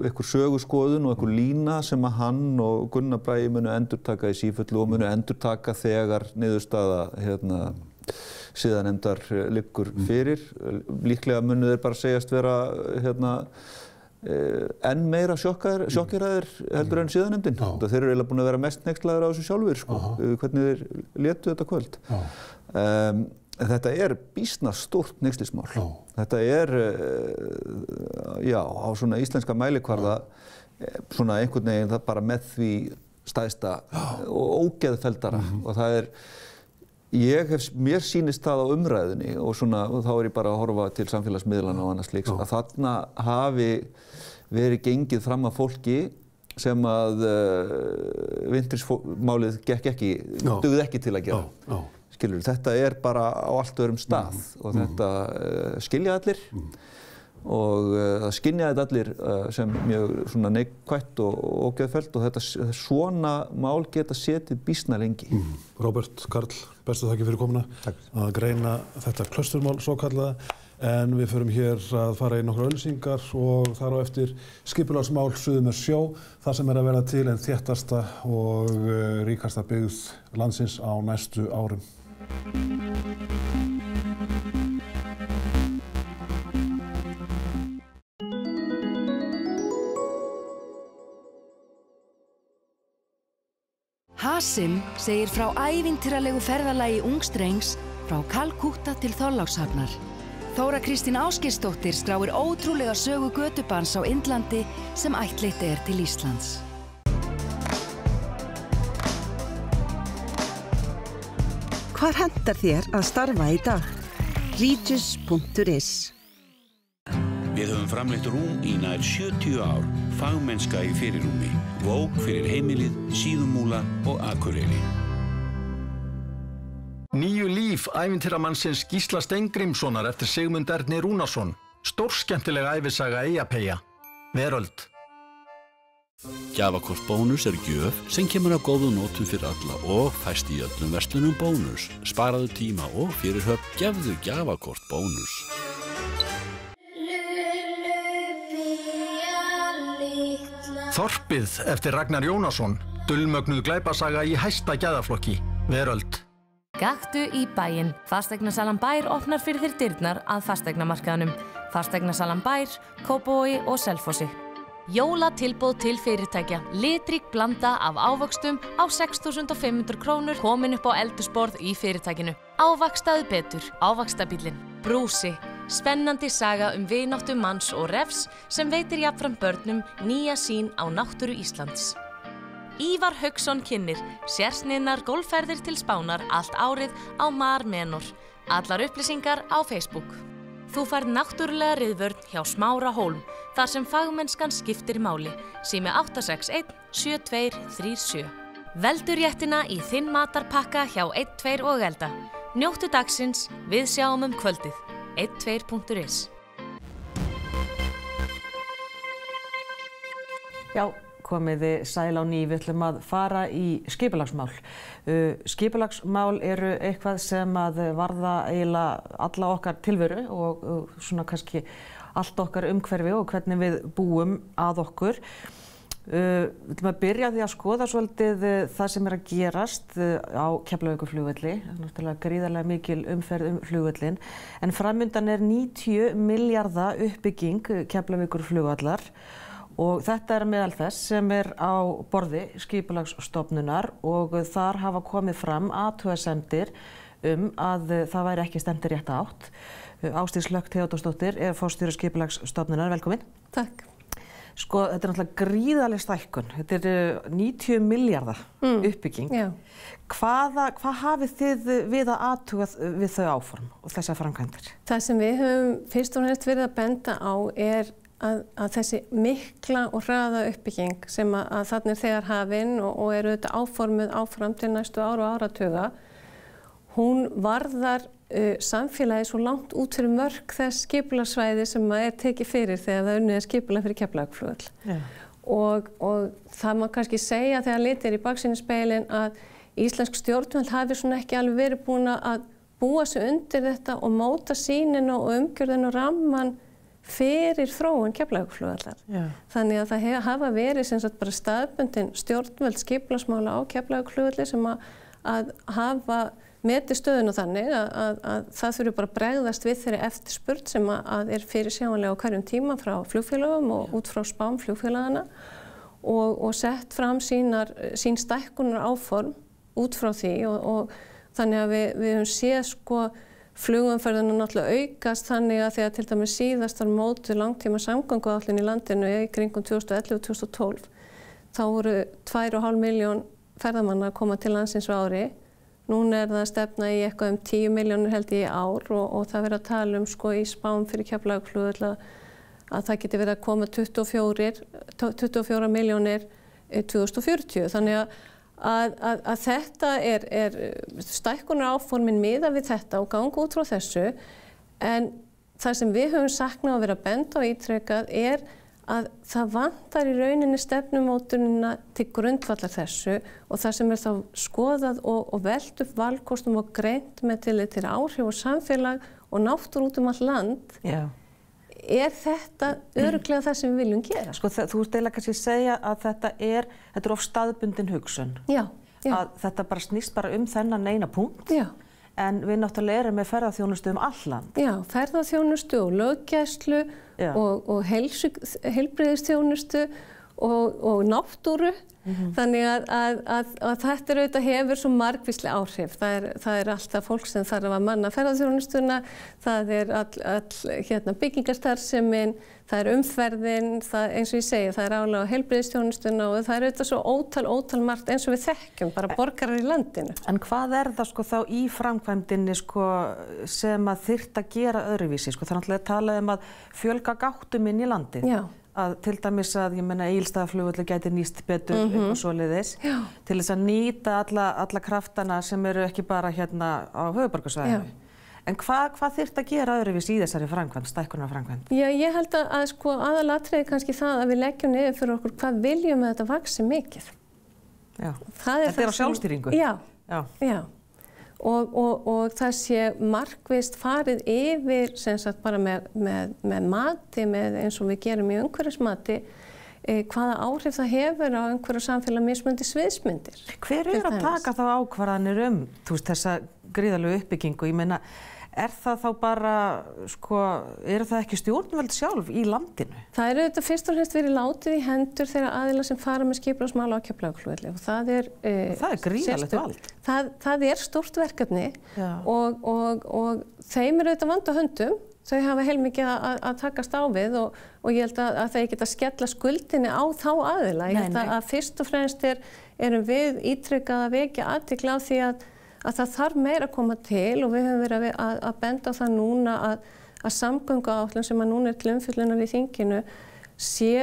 einhver söguskoðun og einhver lína sem að hann og Gunnar Bragi munu endurtaka í sífellu og munu endurtaka þegar niðurstaða siðanefndar liggur fyrir. Líklega munu þeir bara segjast vera enn meira sjokkeraðir heldur en siðanefndin. Þeir eru eiginlega búin að vera mest hneykslaðir á þessu sjálfur, sko, hvernig þeir létu þetta kvöld. Þetta býsna stórt hneykslismál. Þetta já, á svona íslenska mælikvarða, svona einhvern veginn það bara með því stæðsta og ógeðfelldara. Og það mér sýnist það á umræðunni og þá ég bara að horfa til samfélagsmiðlana og annars slíks, að þarna hafi verið gengið fram að fólki sem að vintrismálið dugði ekki til að gera. Skilur, þetta bara á allt öðrum stað og þetta skilja allir og það skynja þetta allir sem mjög svona neikvætt og ógeðfellt og þetta svona mál geta setið býsna lengi. Róbert, Karl, bestu þakki fyrir komuna. Takk. Að greina þetta klausturmál svokallaða, en við förum hér að fara í nokkrar auglýsingar og þar á eftir skipulagsmál suður með sjó, það sem að verða til en þéttasta og ríkasta byggð landsins á næstu árum. Hasim segir frá ævintýralegu ferðalagi ungs drengs frá Kalkútta til Þorlákshafnar. Þóra Kristín Ásgeirsdóttir skráir ótrúlega sögu götubarns á Indlandi sem ættleitt til Íslands. Hvar hentar þér að starfa í dag? Regis.is. Við höfum framleitt rúm í nær 70 ár, fagmennska í fyrirrúmi, vóg fyrir heimilið, Síðumúla og Akureyri. Nýju líf ævintýramannsins Gísla Steingrímssonar eftir Sigmund Erni Rúnarsson. Stórskemmtileg ævisaga Eyjapeyja. Veröld. Gjafakort Bónus gjöf sem kemur á góðu nótum fyrir alla og fæst í öllum verslunum Bónus. Sparaðu tíma og fyrirhöfn, gefðu gjafakort Bónus. Þorpið eftir Ragnar Jónasson. Dulmögnuð glæpasaga í hæsta gæðaflokki. Veröld. Gakktu í bæinn. Fasteignasalan Bær opnar fyrir þér dyrnar að fasteignamarkaðnum. Fasteignasalan Bær, Kópavogi og Selfossi. Jólatilboð til fyrirtækja. Litrík blanda af ávöxtum á 6.500 krónur komin upp á eldhúsborð í fyrirtækinu. Ávaxtaðu betur. Ávaxtabíllinn. Brúsi. Spennandi saga vináttu manns og refs sem veitir jafnframt börnum nýja sýn á náttúru Íslands. Ívar Hauksson kynnir sérsniðnar golfferðir til Spánar allt árið á Mar Menor. Allar upplýsingar á Facebook. Þú færð náttúrulega riðvörn hjá Smára Hólm, þar sem fagmennskan skiptir máli. Sími 861 7237. Veldu réttina í þinn matarpakka hjá 12 og Elda. Njóttu dagsins, við sjáum kvöldið. 12.is. Já, komiði sæl á ný, við ætlum að fara í skipulagsmál. Skipulagsmál eru eitthvað sem að varða eiginlega alla okkar tilveru og svona kannski allt okkar umhverfi og hvernig við búum að okkur. Við ætlum að byrja því að skoða svolítið það sem að gerast á Keflavíkurflugvelli. Það er náttúrulega gríðarlega mikil umferð flugvellin, en framundan 90 milljarða uppbygging Keflavíkurflugvallar og þetta meðal þess sem á borði skipulagsstofnunar og þar hafa komið fram athugasemdir að það væri ekki stefnt í rétta átt. Ásdís Hlökk Theódórsdóttir forstjóri skipulagsstofnunar, velkomin. Takk. Sko, þetta náttúrulega gríðarleg stækkun. Þetta 90 milljarða uppbygging. Já. Hvað hafið þið við að athuga við þau áform og þessar framkvæmdir? Það sem við höfum fyrst og fremst verið að benda á að þessi mikla og hraða uppbygging sem að þarna þegar hafin og eru þetta áformuð áfram til næstu ára og áratuga, hún varðar samfélagið svo langt út fyrir mörk þess skipulagssvæði sem tekið fyrir þegar það unnið skipulag fyrir Keflavíkurflugvöll. Yeah. Og það má kannski segja þegar litið í baksýnisspegilinn að íslensk stjórnvöld hafi svona ekki alveg verið búin að búa sig undir þetta og móta sýnin og umgjörðin og ramman fyrir þróun Keflavíkurflugvallar. Yeah. Þannig að það hafa verið sem sagt bara staðbundin stjórnvöld skipulagsmála á Keflavíkurflugvalli sem að hafa metið stöðuna þannig að það þurfi bara að bregðast við þeirri eftirspurn sem að fyrirsjáanlega á hverjum tíma frá flugfélögum og út frá spám flugfélagana og sett fram sín stækkunar áform út frá því og þannig að við höfum séð sko flugumferðina náttúrulega aukast þannig að þegar til dæmis síðast var mótuð langtíma samgönguáætlun í landinu í kringum 2011 og 2012 þá voru 2,5 milljón ferðamanna að koma til landsins á ári. Núna það að stefna í eitthvað 10 milljónir held ég í ár og það verið að tala sko í spám fyrir Keflavíkurflugvöll að það geti verið að koma 24 milljónir 2040. Þannig að þetta stækkunar áformin miða við þetta og ganga út frá þessu en það sem við höfum saknað að vera benda og ítrekað að það vantar í rauninni stefnumótunina til grundvallar þessu og það sem þá skoðað og velt upp valkostum og greint með tillit til áhrif og samfélag og náttúru út all land. Já. Þetta örugglega það sem við viljum gera? Sko þú ert eiginlega kannski að segja að þetta er of staðbundin hugsun. Já. Að þetta bara snýst bara þennan eina punkt. Já. En við náttúrulega erum með ferðaþjónustu all land. Já, ferðaþjónustu og löggæslu og heilbrigðisþjónustu og náttúru. Þannig að þetta auðvitað hefur svo margvísleg áhrif. Það alltaf fólk sem þarf að manna ferðaþjónustuna, það all byggingarstarfsemin, það umferðin, eins og ég segi, það álag á heilbrigðisþjónustuna og það auðvitað svo ótal margt eins og við þekkjum, bara borgarar í landinu. En hvað það sko þá í framkvæmdinni sko sem að þyrfti að gera öðruvísi? Sko það er náttúrulega talað að fjölga gáttum inn í landið. Já. Að til dæmis að, ég meina, Egilsstaðaflugvöllur gæti nýst betur eitthvað svoleiðis til þess að nýta alla kraftana sem eru ekki bara hérna á höfuðborgarsvæðinu. En hvað þyrfti að gera öðruvísi í þessari framkvæmd, stækkunarframkvæmd? Já, ég held að sko aðalatriði kannski það að við leggjum niður fyrir okkur hvað viljum að þetta vaxi mikið. Já, þetta á sjálfstýringu? Já. Og það sé markvisst farið yfir sem sagt bara með mati, eins og við gerum í umhverfismati, hvaða áhrif það hefur á einhverju samfélag mismunandi sviðsmyndir. Hver að taka þá ákvarðanir þessa gríðarlegu uppbyggingu? Ég meina, það þá bara, sko, það ekki stjórnvöld sjálf í landinu? Það auðvitað fyrst og fremst verið látið í hendur þeirra aðila sem fara með skipulagsmál á Keflavíkurflugvelli og það gríðarlegt vald. Það stórt verkefni og þeim auðvitað vand á höndum. Þau hafa heilmikið að takast á við og ég held að það geta skella skuldinni á þá aðila. Ég held að fyrst og fremst erum við ítrykkað að vekja athygli á því að það þarf meira að koma til og við höfum verið að benda á það núna að samgönguáætlun sem núna til umfjöllunar í þinginu sé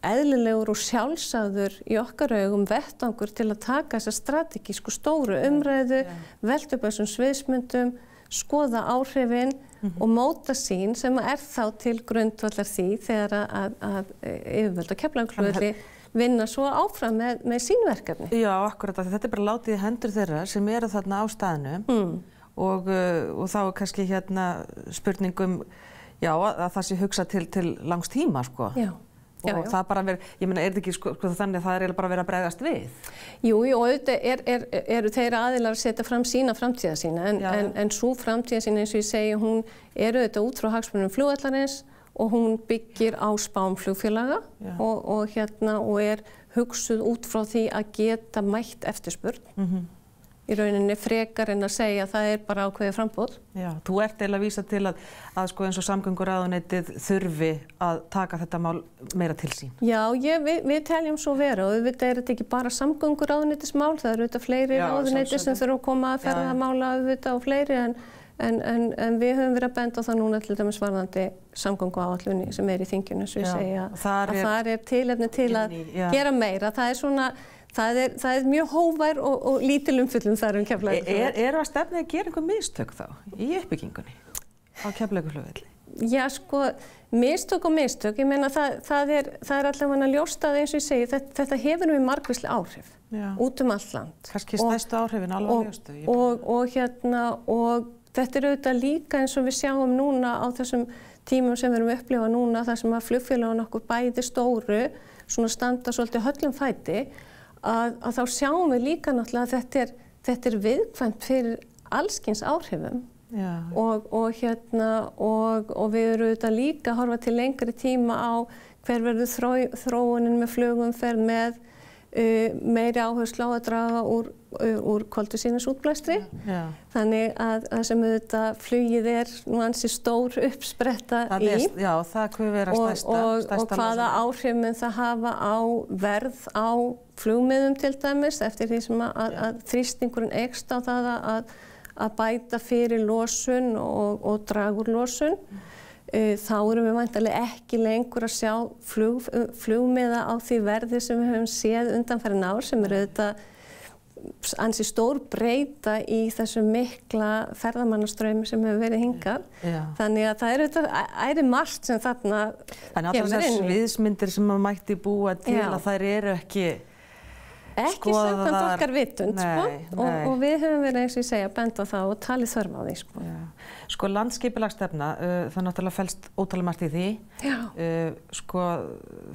eðlilegur og sjálfsagður í okkar augum vettvangur til að taka þessa strategísku stóru umræðu, velta upp þessum sviðsmyndum, skoða áhrifin og móta sín sem þá til grundvallar því þegar að yfirvöld á Keflavíkurflugvelli vinna svo áfram með sín verkefni. Já, akkurat. Þetta bara látið í hendur þeirra sem eru þarna á staðnum og þá kannski hérna spurningum, að það sé hugsað til langs tíma, sko. Já. Og það bara ég meina, þetta ekki sko þannig að það bara verið að bregðast við? Jú, og auðvitað eru þeirra aðilar að setja fram sína framtíða sína, en sú framtíða sína, eins og ég segi, hún auðvitað út frá hagsmunum flugvallarins og hún byggir á spám flugfélaga og hugsuð út frá því að geta mætt eftirspurn. Í rauninni frekar en að segja að það bara ákveðið framboð. Já, þú eiginlega að vísa til að sko eins og samgönguráðuneytið þurfi að taka þetta mál meira til sín. Já, við teljum svo vera og auðvitað þetta ekki bara samgönguráðuneytismál, það eru auðvitað fleiri ráðuneyti sem þurfa að koma að ferðamála auðvitað og fleiri en við höfum verið að benda á það núna til dæmis varðandi samgönguáætlun sem í þinginu, svo ég segja að það tilefni til að gera meira. Það mjög hógvær og lítil umfjöllun þar Keflavíkurflugvelli. Eru að stefna að gera einhver mistök þá í uppbyggingunni á Keflavíkurflugvelli? Já, sko, mistök. Ég meina það er allavega ljóst að eins og ég segi, þetta hefur við margvísleg áhrif út allt land. Kannski stærstu áhrifin alveg ljóstu. Og þetta auðvitað líka eins og við sjáum núna á þessum tímum sem við erum að upplifa núna, þar sem að flugfélögin okkur bæði stóru, svona standa svolítið höllum fæti, að þá sjáum við líka náttúrulega að þetta viðkvæmt fyrir allskyns áhrifum og við erum auðvitað líka að horfa til lengri tíma á hver verður þróunin með flugumferð með meiri áherslu á að draga úr koltvísýringsútblæstri. Þannig að sem auðvitað flugið nú ansi stór uppspretta í. Já, það hvað vera stærsta. Og hvaða áhrif mun það hafa á verð á flugmiðum til dæmis eftir því sem að þrýstingurinn eykst á það að bæta fyrir losun og draga úr losun. Þá erum við væntanlega ekki lengur að sjá flugmiða á því verði sem við höfum séð undanfarin ár sem auðvitað ansi stór breyta í þessu mikla ferðamannastraumi sem hefur verið hingað. Þannig að það auðvitað margt sem þarna kemur inn í. Þannig að þessar sviðsmyndir sem maður mætti búa til að þær eru ekki samkvæmt okkar vitund, og við höfum verið, eins og ég segja, bent á það og talið þörf á því, Landsskipulagsstefna, það náttúrulega felst ótrúlega margt í því.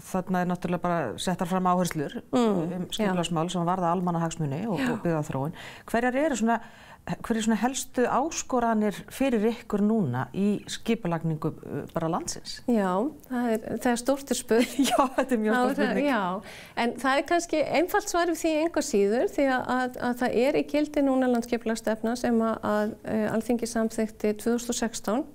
Þarna náttúrulega bara settar fram áherslur skipulagsmál sem varða almannahagsmuni og byggðaþróun. Hverjar eru svona helstu áskoranir fyrir ykkur núna í skipulagningu bara landsins? Já, það stórt spurning. Já, þetta mjög stór spurning. Já, en það kannski einfalt svar við því engu síður því að það í gildi núna landsskipulagsstefna sem að Alþingi samþykkti 2016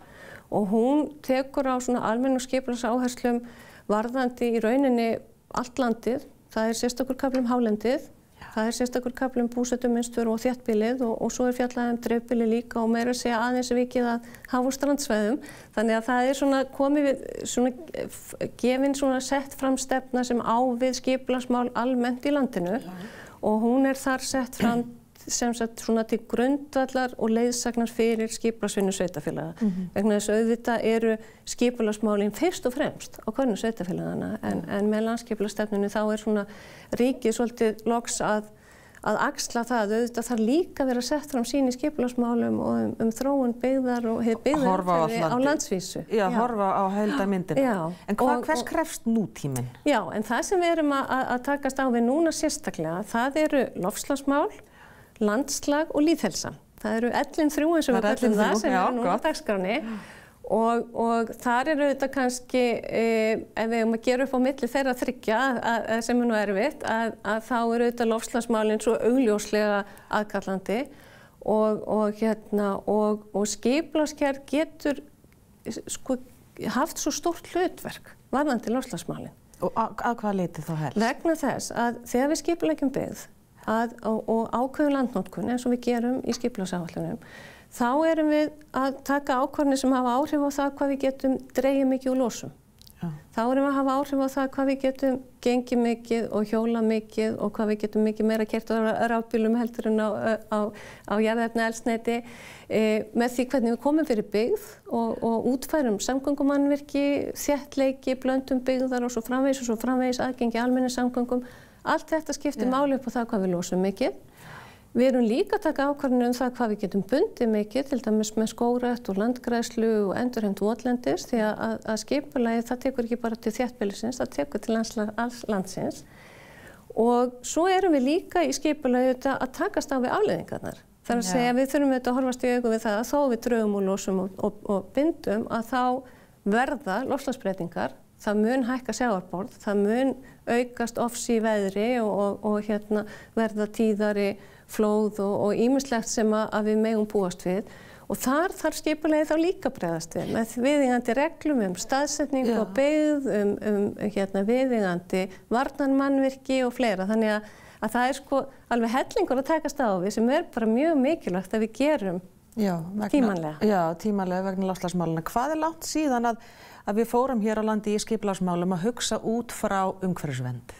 og hún tekur á svona almennum skipulagsáherslum varðandi í rauninni allt landið. Það sérstakur kafli hálendið. Það sérstakur kafli búsetumynstur og þéttbýlið og svo fjallað dreifbýli líka og meira að segja aðeins vikið að haf- og strandsvæðum. Þannig að það svona komið við gefin sett fram stefna sem á við skipulagsmál almennt í landinu og hún þar sett fram sem sagt svona til grundvallar og leiðsagnar fyrir skipulagsvinnu sveitarfélaga. Vegna þess að auðvitað eru skipulagsmálin fyrst og fremst á hvernig sveitarfélagana en með landsskipulagsstefnunni þá svona ríkið svolítið loks að axla það. Auðvitað þarf líka að vera sett fram sín í skipulagsmálum og þróun byggðar og byggðarumhverfi á landsvísu. Já, horfa á heildarmyndina. En hvers krefst nútíminn? Já, en það sem við erum að takast á við núna sérstaklega, það eru loftslagsmál, landslag og lýðheilsa. Það eru 11.3 eins og við kallum það sem núna á dagskránni og þar auðvitað kannski, ef við að gera upp á milli þeirra þriggja sem nú erfitt, að þá auðvitað loftslagsmálin svo augljóslega aðkallandi og skipulagsgerð getur haft svo stórt hlutverk varðandi loftslagsmálin. Og að hvaða leyti þá helst? Vegna þess að þegar við skipuleggjum byggð og ákveðum landnotkun eins og við gerum í skipulagsáætlunum, þá erum við að taka ákvarðanir sem hafa áhrif á það hvað við getum dregið mikið úr losun. Þá erum við að hafa áhrif á það hvað við getum gengið mikið og hjólað mikið og hvað við getum mikið meira keyrt á rafbílum heldur en á jarðefnaeldsneyti með því hvernig við komum fyrir byggð og útfærum samgöngumannvirki, þéttleiki, blöndum byggðar og svo framvegis aðgengi almennum samgöngum. Allt þetta skiptir máli upp á það hvað við losum mikið. Við erum líka að taka ákvarðanir það hvað við getum bundið mikið, til dæmis með skógrækt og landgræðslu og endurheimt votlendis, því að skipulagið það tekur ekki bara til þéttbýlisins, það tekur til alls landsins. Og svo erum við líka í skipulagið að takast á við afleiðingarnar. Það að segja við þurfum að horfast í augu við það að þó við drögum og losum og bindum að þá verða loftslagsbreytingar. Það mun hækka sjávarborð, það mun aukast ofs í veðri og verða tíðari flóð og ýmislegt sem að við megum búast við. Og þar þarf skipulagið þá líka bregðast við með viðeigandi reglum staðsetningu og byggð, viðeigandi varnarmannvirki og fleira. Þannig að það alveg hellingur að takast á við sem bara mjög mikilvægt að við gerum tímanlega. Já, tímanlega vegna loftslagsmálana. Hvað langt síðan að við fórum hér á landi í skipulagsmálum að hugsa út frá umhverfisvernd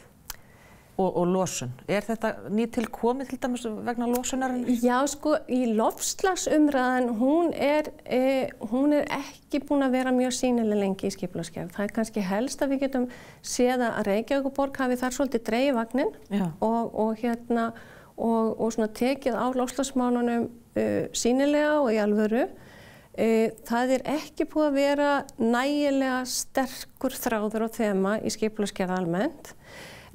og losun? Þetta nýtilkomið til dæmis vegna losunarinn? Já, í loftslagsumræðan, hún er ekki búin að vera mjög sýnileg lengi í skipulagsgerð. Það kannski helst að við getum séð að Reykjavíkurborg hafi þar svolítið dregið vagninn og svona tekið á loftslagsmálunum sýnilega og í alvöru. Það ekki búið að vera nægilega sterkur þráður á þema í skipulagsgerð almennt.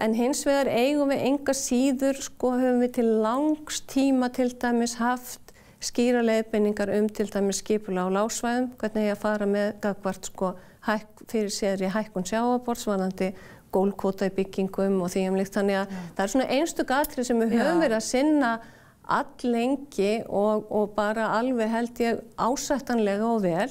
En hins vegar eigum við enga síður, sko, höfum við til langs tíma til dæmis haft skýra leiðbeiningar til dæmis skipulag á lágsvæðum, hvernig eigi að fara með gagnvart, sko, fyrir séðri hækkun sjávarborðs varðandi gólfkvóta í byggingum og því líkt. Þannig að það er svona einstök atriði sem við höfum verið að sinna alllengi og bara alveg held ég ásættanlega og vel.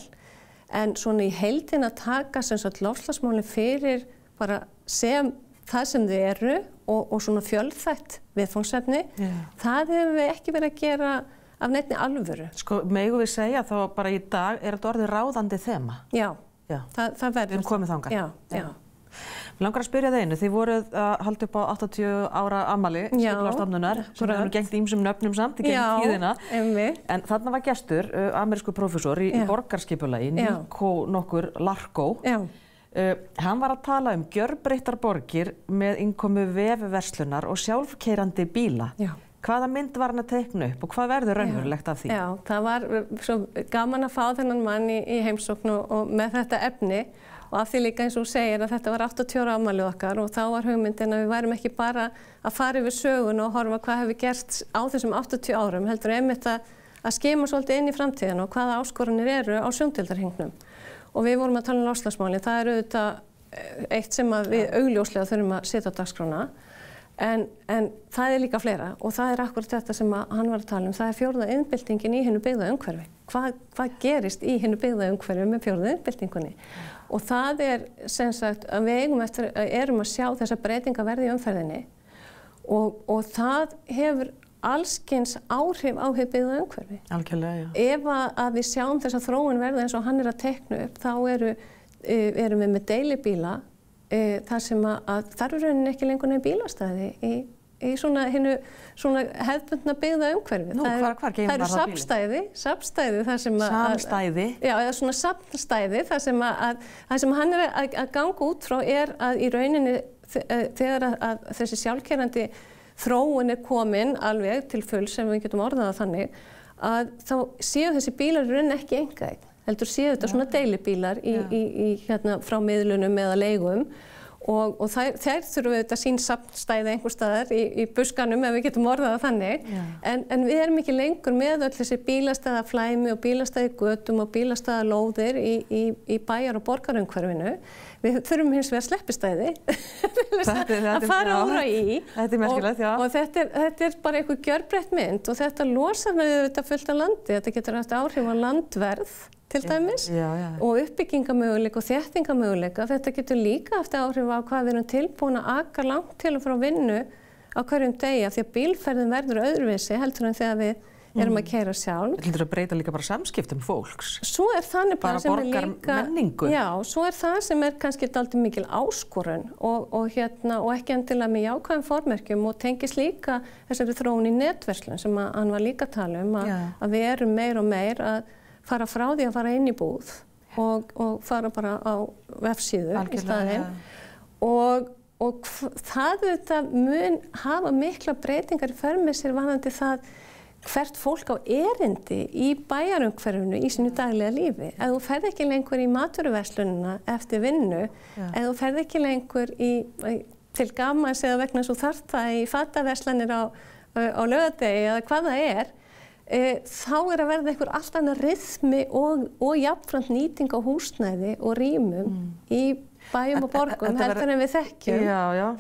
En svona í heildina að taka sem sagt loftslagsmálin fyrir bara sem það sem þau eru og svona fjölþætt viðfangsefni, það hefur við ekki verið að gera af neinni alvöru. Sko, megum við segja þá bara í dag þetta orðið ráðandi þema? Já, það verður. Við erum komið þangað? Já. Mér langar að spyrja það einu, þið voruð að halda upp á 80 ára afmæli Skipulagsstofnunar sem hefur gengt ýmsum nöfnum samt í gegnum tíðina. En þarna var gestur, amerískur prófessor í borgarskipulagi, Nico nokkur Larko. Hann var að tala gjörbreyttar borgir með innkomu vefverslunar og sjálfkeyrandi bíla. Hvaða mynd var hann að teikna upp og hvað verður raunverulegt af því? Já, það var svo gaman að fá þennan mann í heimsókn og með þetta efni. Og af því líka eins og þú segir að þetta var 80 ára afmælið okkar og þá var hugmyndin að við værum ekki bara að fara yfir sögun og horfa hvað hefur gerst á þessum 80 árum, heldur einmitt að skima svolítið inn í framtíðina og hvaða áskoranir eru á sjóndeildarhringnum. Og við vorum að tala loftslagsmálin, það er auðvitað eitt sem við augljóslega þurfum að setja á dagskrána, en það er líka fleira og það er akkurat þetta sem hann var að tala það er fjórða iðnbyltingin í hinu byggða umhverfi. Hvað gerist í hinu byggða umhverfi með fjórða iðnbyltingunni? Og það er sem sagt að við erum að sjá þessa breytinga verði í umferðinni og það hefur allskyns áhrif á hið byggða umhverfi. Algjörlega, já. Ef að við sjáum þessa þróun verða eins og hann er að teikna upp, þá erum við með deilibíla þar sem að þar er rauninni ekki lengur neinn bílastæði í svona hefðbundna byggða umhverfi. Nú, hvar geymar það bílinn? Það eru safnstæði þar sem að... Samstæði? Já, eða svona safnstæði þar sem hann er að ganga út frá er að í rauninni þegar að þessi sjálfkeyrandi þróun er komin alveg til full sem við getum orðað þannig að þá séu þessi bílar í rauninni ekki einkaeign. Heldur séu þetta svona deilibílar frá miðlunum eða leigum og þær þurfum við þetta sín safnstæði einhver staðar í buskanum ef við getum orðað það þannig. En við erum ekki lengur með öll þessi bílastæðaflæmi og bílastæðigötum og bílastæðalóðir í bæjar- og borgarumhverfinu. Við þurfum hins vegar sleppistæði að fara úr í. Þetta er merkilegt, já. Og þetta er bara einhver gjörbreytt mynd og þetta losar við þetta fullt af landi. Þetta getur haft áhrif á landverð til dæmis og uppbyggingamöguleika og þéttingamöguleika. Þetta getur líka haft áhrif á hvað við erum tilbúin að aka langt til og frá vinnu á hverjum degi af því að bílferðin verður öðruvísi heldur en þegar við erum að keyra sjálf. Þetta heldur að breyta líka bara samskiptum fólks. Svo er þannig bara sem er líka... Bara borgarmenningu. Já, svo er það sem er kannski dálítið mikil áskorun og ekki endilega með jákvæðum formerkjum og tengist líka þessari þróun í netverslun sem hann var líka að tala um að við erum meir og meir að fara frá því að fara inn í búð og fara bara á vefsíðu í staðinn. Og það mun hafa mikla breytingar í för með sér varðandi það hvert fólk á erindi í bæjarumhverfinu í sínu daglega lífi. Ef þú ferð ekki lengur í matvöruverslunina eftir vinnu, ef þú ferð ekki lengur til gamans eða vegna svo þarft það í fataverslanir á laugardegi eða hvað það er, þá er að verða einhver allt annað ryþmi og jafnframt nýting á húsnæði og rýmum í bæjum og borgum heldur en við þekkjum.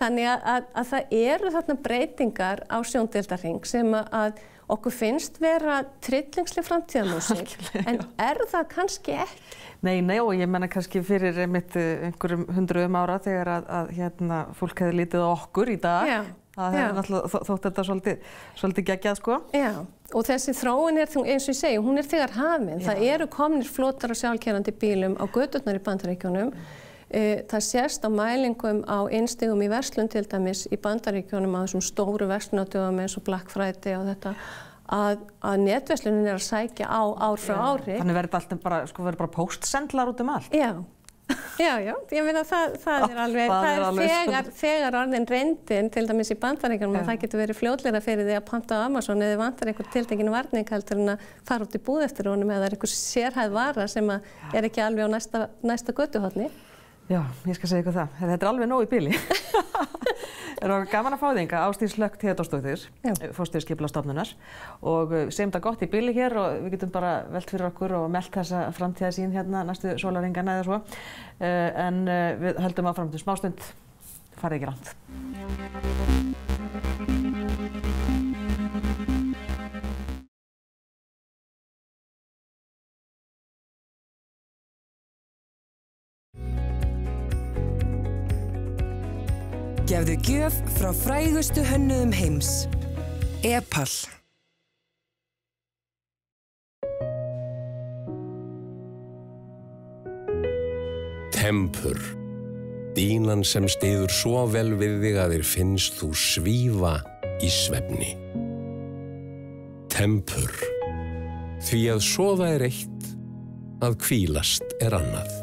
Þannig að það eru þarna breytingar á sjóndeildarhring sem að okkur finnst vera tryllingsleg framtíðarmúsík, en er það kannski ekki? Nei, og ég menna kannski fyrir einhverjum 100 ára þegar að fólk hefði lítið á okkur í dag. Það hefði náttúrulega þótt þetta svolítið geggjað, sko. Já, og þessi þróun er, eins og ég segi, hún er þegar hafin. Það eru komnir flotar og sjálfkeyrandi bílum á göturnar í Bandaríkjunum. Það sést á mælingum á innstigum í verslun til dæmis í Bandaríkjunum á þessum stóru verslunardögum eins og Black Friday og þetta að netverslunin er að sækja á ár frá ári. Þannig verður bara póstsendlar út um allt. Já, ég meina það er alveg, þegar orðin reyndin til dæmis í Bandaríkjunum að það getur verið fljótlegra fyrir því að panta á Amazon eða vantar einhver tiltekinn varning heldur en að fara út í búð eftir honum eða það er einhver sérhæð vara sem er ekki alveg á næsta götuhorni. Já, ég skal segja ykkur það. Þetta alveg nóg í bili. Það var gaman að fá þig hingað, Ásdís Hlökk Theódórsdóttir, forstjóri Skipulagsstofnunar og segjum þetta gott í bili hér og við getum bara velt fyrir okkur og meldt þessa framtíðarsýn hérna næstu sólarhringana eða svo. En við höldum áfram til smástund, farið ekki langt. Gefðu gjöf frá frægustu hönnuðum heims. Epal. Tempur. Dýnan sem styður svo vel við þig að þér finnst þú svífa í svefni. Tempur. Því að sofa er eitt, að hvílast er annað.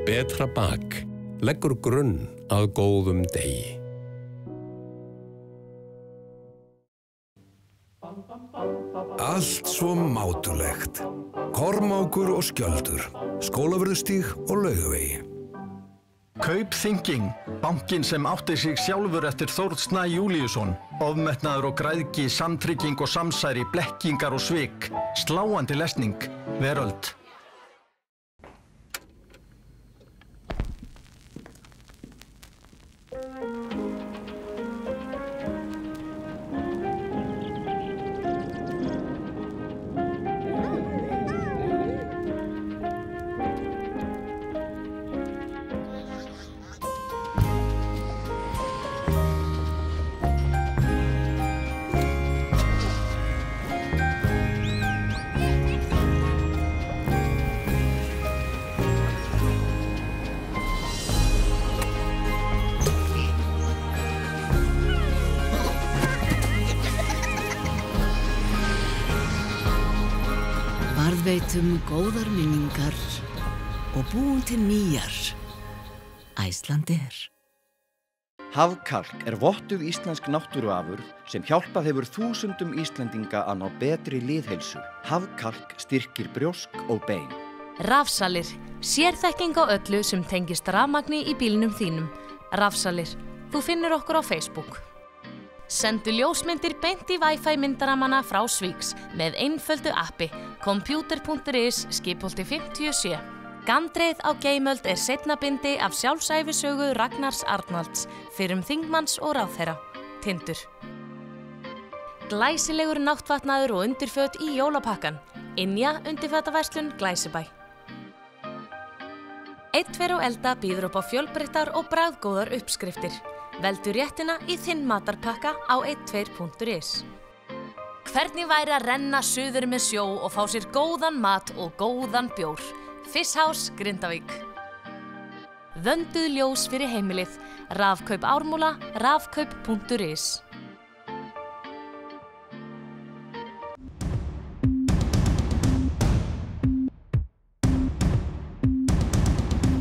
Betra bak leggur grunn að góðum degi. Allt svo mátulegt. Kormákur og Skjöldur, Skólavörðustíg og Laugavegi. Kaupþinging, bankinn sem átti sig sjálfur eftir Þórð Snæ Júlíusson. Ofmetnaður og græðgi, samtrygging og samsæri, blekkingar og svik. Sláandi lesning, Veröld. Varðveitum góðar minningar og búum til nýjar. Icelandair. Hafkarl er vottuð íslensk náttúruafurð sem hjálpað hefur þúsundum Íslendinga að ná betri lýðheilsu. Hafkarl styrkir brjósk og bein. Rafsalir. Sérþekking á öllu sem tengist rafmagni í bílnum þínum. Rafsalir. Þú finnur okkur á Facebook. Sendu ljósmyndir beint í Wi-Fi myndaramanna frá Svíks með einföldu appi computer.is skipholti 57. Gandreið á Geimöld er seinna bindi af sjálfsævisögu Ragnars Arnalds, fyrrum þingmanns og ráðherra. Tindur. Glæsilegur náttfatnaður og undirföt í jólapakkan. Ynja undirfataverslun Glæsibæ. 1, 2 og Elda býður upp á fjölbreyttar og bragðgóðar uppskriftir. Veldu réttina í þinn matarpakka á 12.is. Hvernig væri að renna suður með sjó og fá sér góðan mat og góðan bjór? Fish House, Grindavík. Vönduð ljós fyrir heimilið. Rafkaup Ármúla, rafkaup.is.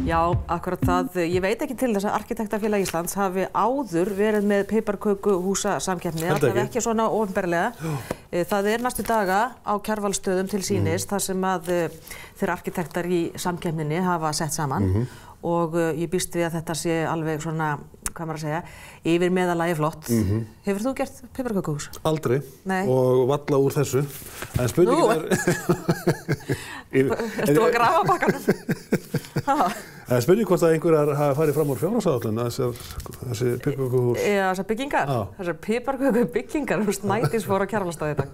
Já, akkurat það. Ég veit ekki til þess að Arkitektafélag Íslands hafi áður verið með piparkökuhúsasamkeppni, alltaf ekki svona opinberlega. Það er næstu daga á Kjarvalsstöðum til sýnis þar sem að þeir arkitektar í samkeppninni hafa sett saman og ég býst við að þetta sé alveg svona, hvað maður að segja, yfir meðalagi flott. Hefur þú gert piparkökuhús? Aldrei. Nei. Og valla úr þessu. En spurningin Ertu að grafa bakkanum? Það er spurning hvort að einhverjar hafa farið fram úr fjárhagsáætlun, þessi piparkökuhús. Já, þessar byggingar. Þessar piparkökubyggingar, Snædís fór á Kjarvalsstaði í dag.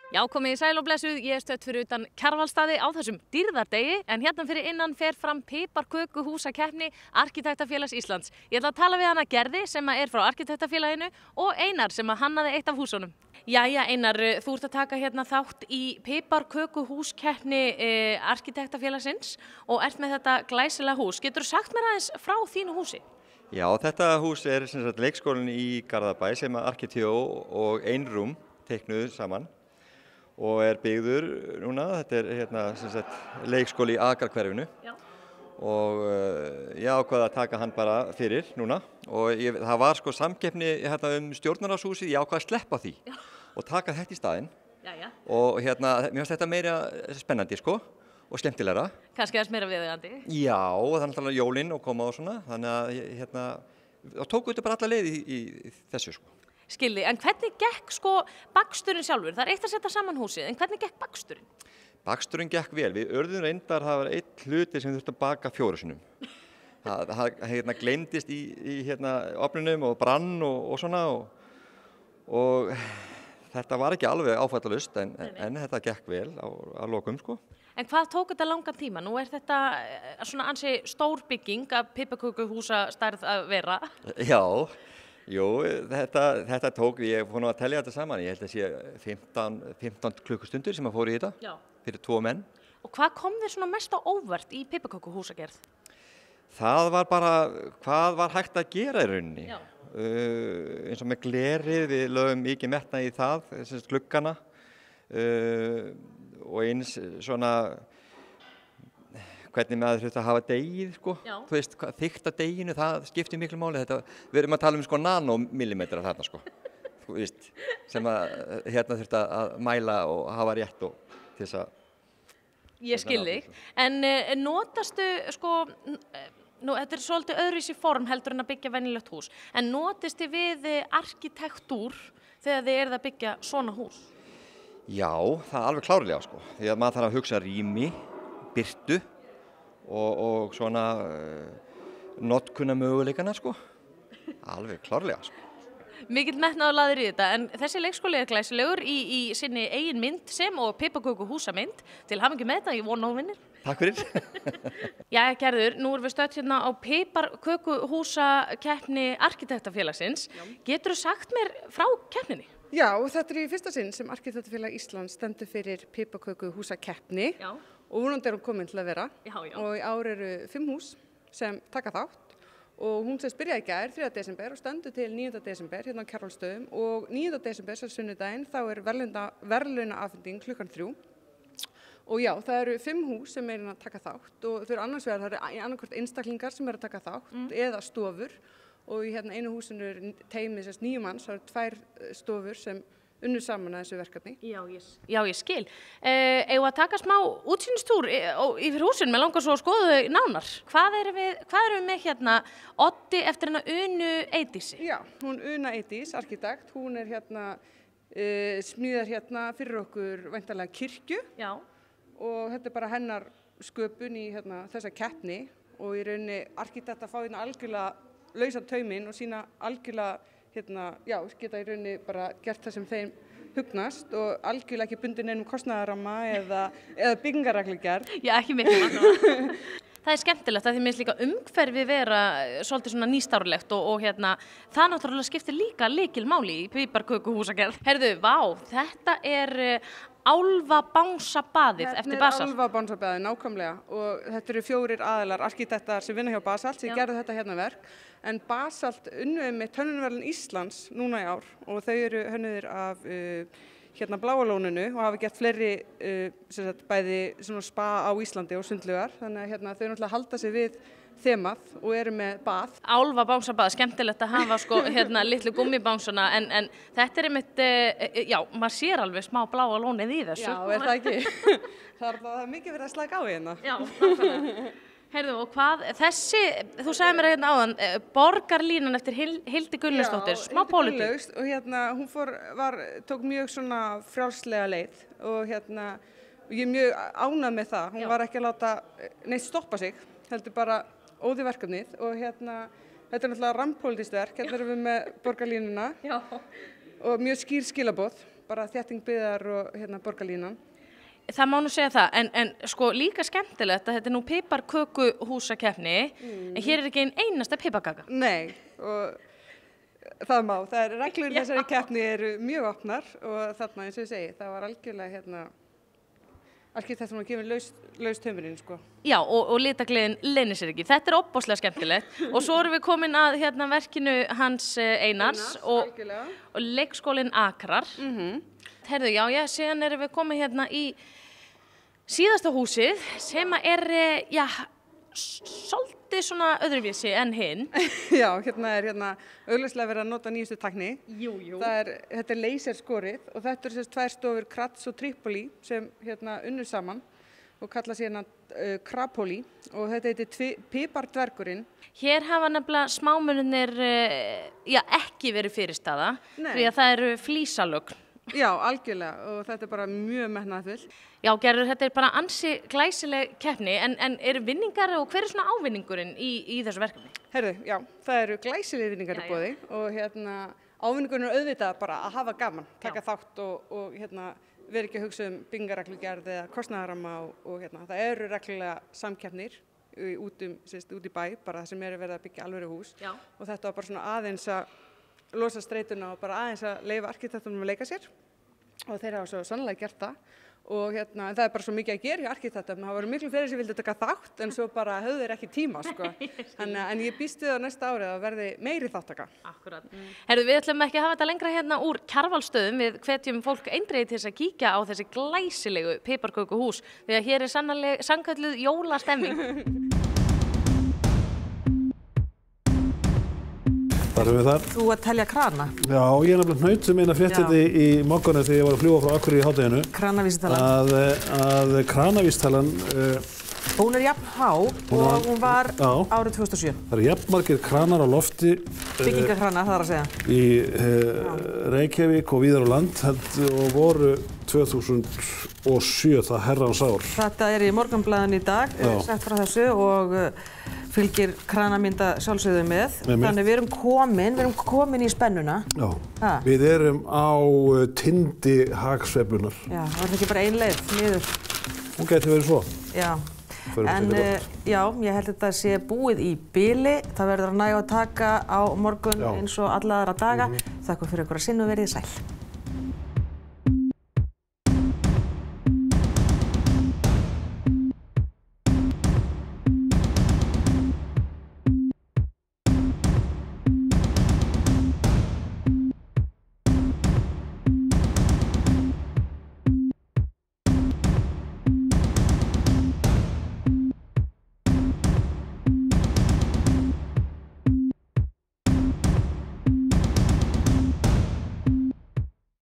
Já, komið í sæl og blessuð, ég er stödd fyrir utan Kjarvalsstaði á þessum dýrðardegi en hérna fyrir innan fer fram piparkökuhúsakeppni Arkitektafélags Íslands. Ég ætla að tala við hana Gerði sem er frá Arkitektafélaginu og Einar sem hannaði eitt af húsunum. Jæja Einar, þú ert að taka hérna þátt í piparkökuhúskeppni Arkitektafélagsins og ert með þetta glæsilega hús. Getur þú sagt mér aðeins frá þínu húsi? Já, þetta hús er sem sagt leikskólinn í Garðabæ sem Arkiteo og Einrúm teiknuðu saman og er byggður núna. Þetta er hérna sem sagt leikskóli í Akrahverfinu og ég ákvaði að taka hann bara fyrir núna og það var sko samkeppni hérna stjórnarráðshúsið, ég ákvaði að sleppa því og taka þetta í staðinn og mér finnst þetta meira spennandi, sko, og skemmtilegra. Kannski aðeins meira viðeigandi? Já, það er náttúrulega jólin og koma og svona, þannig að, þá tókum við þetta bara alla leið í þessu, sko. Skilji, en hvernig gekk, sko, baksturinn sjálfur? Það er eitt að setja saman húsið, en hvernig gekk baksturinn? Baksturinn gekk vel. Við urðum reyndar, það var einn hluti sem við þurftum að baka 4 sinnum. Það gleymdist í ofninum og brann og svona og þetta var ekki alveg áfallalust en þetta gekk vel á lokum, sko. En hvað tók þetta langan tíma? Nú er þetta svona ansi stór bygging að piparkökuhúsastærð að vera. Já, jú, þetta tók, ég fór nú að telja þetta saman, ég held að sé 15 klukkustundir sem að fóru í þetta fyrir 2 menn. Og hvað kom þér svona mest á óvart í piparkökuhúsagerð? Það var bara, hvað var hægt að gera í rauninni. Eins og með glerið, við lögum mikið metna í það, gluggana og eins svona hvernig maður þurfti að hafa degið, sko. Þú veist, þykkt að deginu, það skiptir miklu máli. Við erum að tala um nanomillimetra þarna, sko. Þú veist, sem að þurfti að mæla og hafa rétt og til þess að... Ég skil þig, en notastu, sko, þetta er svolítið öðruvísi form heldur en að byggja venjulegt hús, en notist þið við arkitektúr þegar þið eruð að byggja svona hús? Já, það er alveg klárlega, sko, því að maður þarf að hugsa rými, birtu og svona notkuna möguleikana, sko, alveg klárlega, sko. Mikill metnaður lagður í þetta, en þessi leikskóli er glæsilegur í sinni eigin mynd sem og piparkökuhúsamynd. Til hamingju með þetta, ég vona á vinnir. Takk fyrir. Jæja, Gerður, nú erum við stödd hérna á piparkökuhúsakeppni Arkitektafélagsins. Geturðu sagt mér frá keppninni? Já, þetta er í fyrsta sinn sem Arkitektafélag Íslands stendur fyrir piparkökuhúsakeppni og vonandi er hún komin til að vera. Og í ár eru 5 hús sem taka þátt. Og hún sem byrjaði í gær, 3. desember, og stendur til 9. desember hérna á Kjarvalsstöðum og 9. desember, sem sunnudaginn, þá er verðlaunaafhending klukkan 3. Og já, það eru 5 hús sem er að taka þátt og þau eru annars vegar, það eru annarkvort einstaklingar sem eru að taka þátt eða stofur og í einu húsinu er teymið 9 manns, það eru 2 stofur sem unnu saman að þessu verkefni. Já, ég skil. Eigum að taka smá útsýnistúr yfir húsin, mér langar svo að skoða þau nánar. Hvað erum við með hérna? Oddi eftir hérna Unu Eydísi? Já, hún Una Eydís, arkitekt, hún er smíðar hérna fyrir okkur væntanlega kirkju. Já. Og þetta er bara hennar sköpun í þessa keppni og í rauninni arkitekt að fá hérna algjörlega lausa tauminn og sína algjörlega geta í rauninni bara gert það sem þeim hugnast og algjörlega ekki bundin einum kostnaðarramma eða byggingarreglugerð. Já, ekki miklu annað. Það er skemmtilegt að því minnst líka umhverfi vera svolítið svona nýstárlegt og það náttúrulega skiptir líka lykilmáli í piparkökuhúsagerð. Heyrðu, vá, þetta er Álfabánsabaðið eftir Basalt. Þetta er Álfabánsabaðið, nákvæmlega, og þetta eru 4 aðilar arkitektar sem vinna hjá Basalt sem gerðu þetta hérna verk, en Basalt unnuði með hönnunarverðlaun Íslands núna í ár og þau eru hönnuðir af Bláa lóninu og hafa gert fleiri bæði svona spa á Íslandi og sundlaugar, þannig að þau náttúrulega halda sig við þemað og eru með bað. Álfabánsabað, skemmtilegt að hafa sko litlu gummibánsana en þetta er einmitt, já, maður sér alveg smá Bláa lónið í þessu. Já, er það ekki? Það er mikið verið að slaka á hérna. Já, nákvæmlega. Heyrðu, og hvað, þú sagði mér hérna áðan, borgarlínan eftir Hildi Gunnlaugsdóttir, smá pólitík. Og hún tók mjög svona frjálslega leið og ég er mjög ánægð með það. Hún var ekki að láta neitt stoppa sig, heldur bara óði verkefnið og þetta er náttúrulega rammpólitískt verk, hérna erum við með borgarlínuna og mjög skýr skilaboð, bara þétting byggðar og borgarlínan. Það má nú segja það, en sko líka skemmtilegt að þetta er nú piparkökuhúsakeppni, en hér er ekki einasta piparkaka. Nei, og það er reglur þessari keppni eru mjög opnar og þarna eins og ég segi, það var algjörlega arkitekt sem var gefin laus taumurinn, sko. Já, og litagleðin leynir sér ekki. Þetta er opbóðslega skemmtilegt og svo erum við komin að verkinu hans Einars og leikskólinn Akrar. Herðu, já, síðan erum við komin í síðasta húsið sem er, svolítið svona öðruvísi en hinn. Já, hérna er augljóslega verið að nota nýjustu tækni. Jú. Þetta er laserskorið og þetta eru sem 2 stofur Kratz og Tripoli sem unnu saman og kalla sig Krapoli og þetta heitir pipardvergurinn. Hér hafa nefnilega smámunirnir ekki verið fyrirstaða því að það eru flísalögn. Já, algjörlega og þetta er bara mjög metnaðarfull. Já, Gerður, þetta er bara ansi glæsileg keppni en eru vinningar og hver er svona ávinningurinn í þessu verkefni? Herðu, já, það eru glæsileg vinningar í boði og ávinningurinn er auðvitað bara að hafa gaman, taka þátt og vera ekki að hugsa byggingarreglugerð eða kostnaðarramma og það eru reglulega samkeppnir út í bæ, bara það sem verið að byggja alvöru hús og þetta var bara svona aðeins að losa streituna og bara aðeins að leyfa arkitektunum að leika sér og þeir hafa svo sannlega gert það og það er bara svo mikið að gera hjá arkitektum, það voru miklu fleiri sem vildu taka þátt en svo bara höfðu þeir ekki tíma sko. En ég býst við á næsta árið að verði meiri þáttaka. Akkurat. Herðu, við ætlum ekki að hafa þetta lengra úr Kjarvalsstöðum, við hvetjum fólk eindregið til þess að kíkja á þessi glæsilegu piparkökuhús því að hér er sannkölluð jólastemning. Þú að telja krana? Já, ég er nefnilega hnaut sem eina fréttindi í morgunni þegar ég var að fljúga frá Akureyri í hádeginu. Kranavísitalan. Að kranavísitalan... Hún er jafn há og hún var árið 2007. Það eru jafn margir kranar á lofti. Byggingakranar, það er að segja. Í Reykjavík og víðar á land og voru 2007, það herrans ár. Þetta er í Morgunblaðinu í dag, sett frá þessu og fylgir kranamynda sjálfsögðu með. Þannig við erum komin í spennuna. Já, við erum á tindi hagsveiflunar. Já, það var ekki bara ein leið niður. Hún gæti verið svo. Já, en já, ég held að þetta sé búið í bili. Það verður að næga að taka á morgun eins og alla aðra daga. Þakka fyrir ykkur að sinna og verið sæl.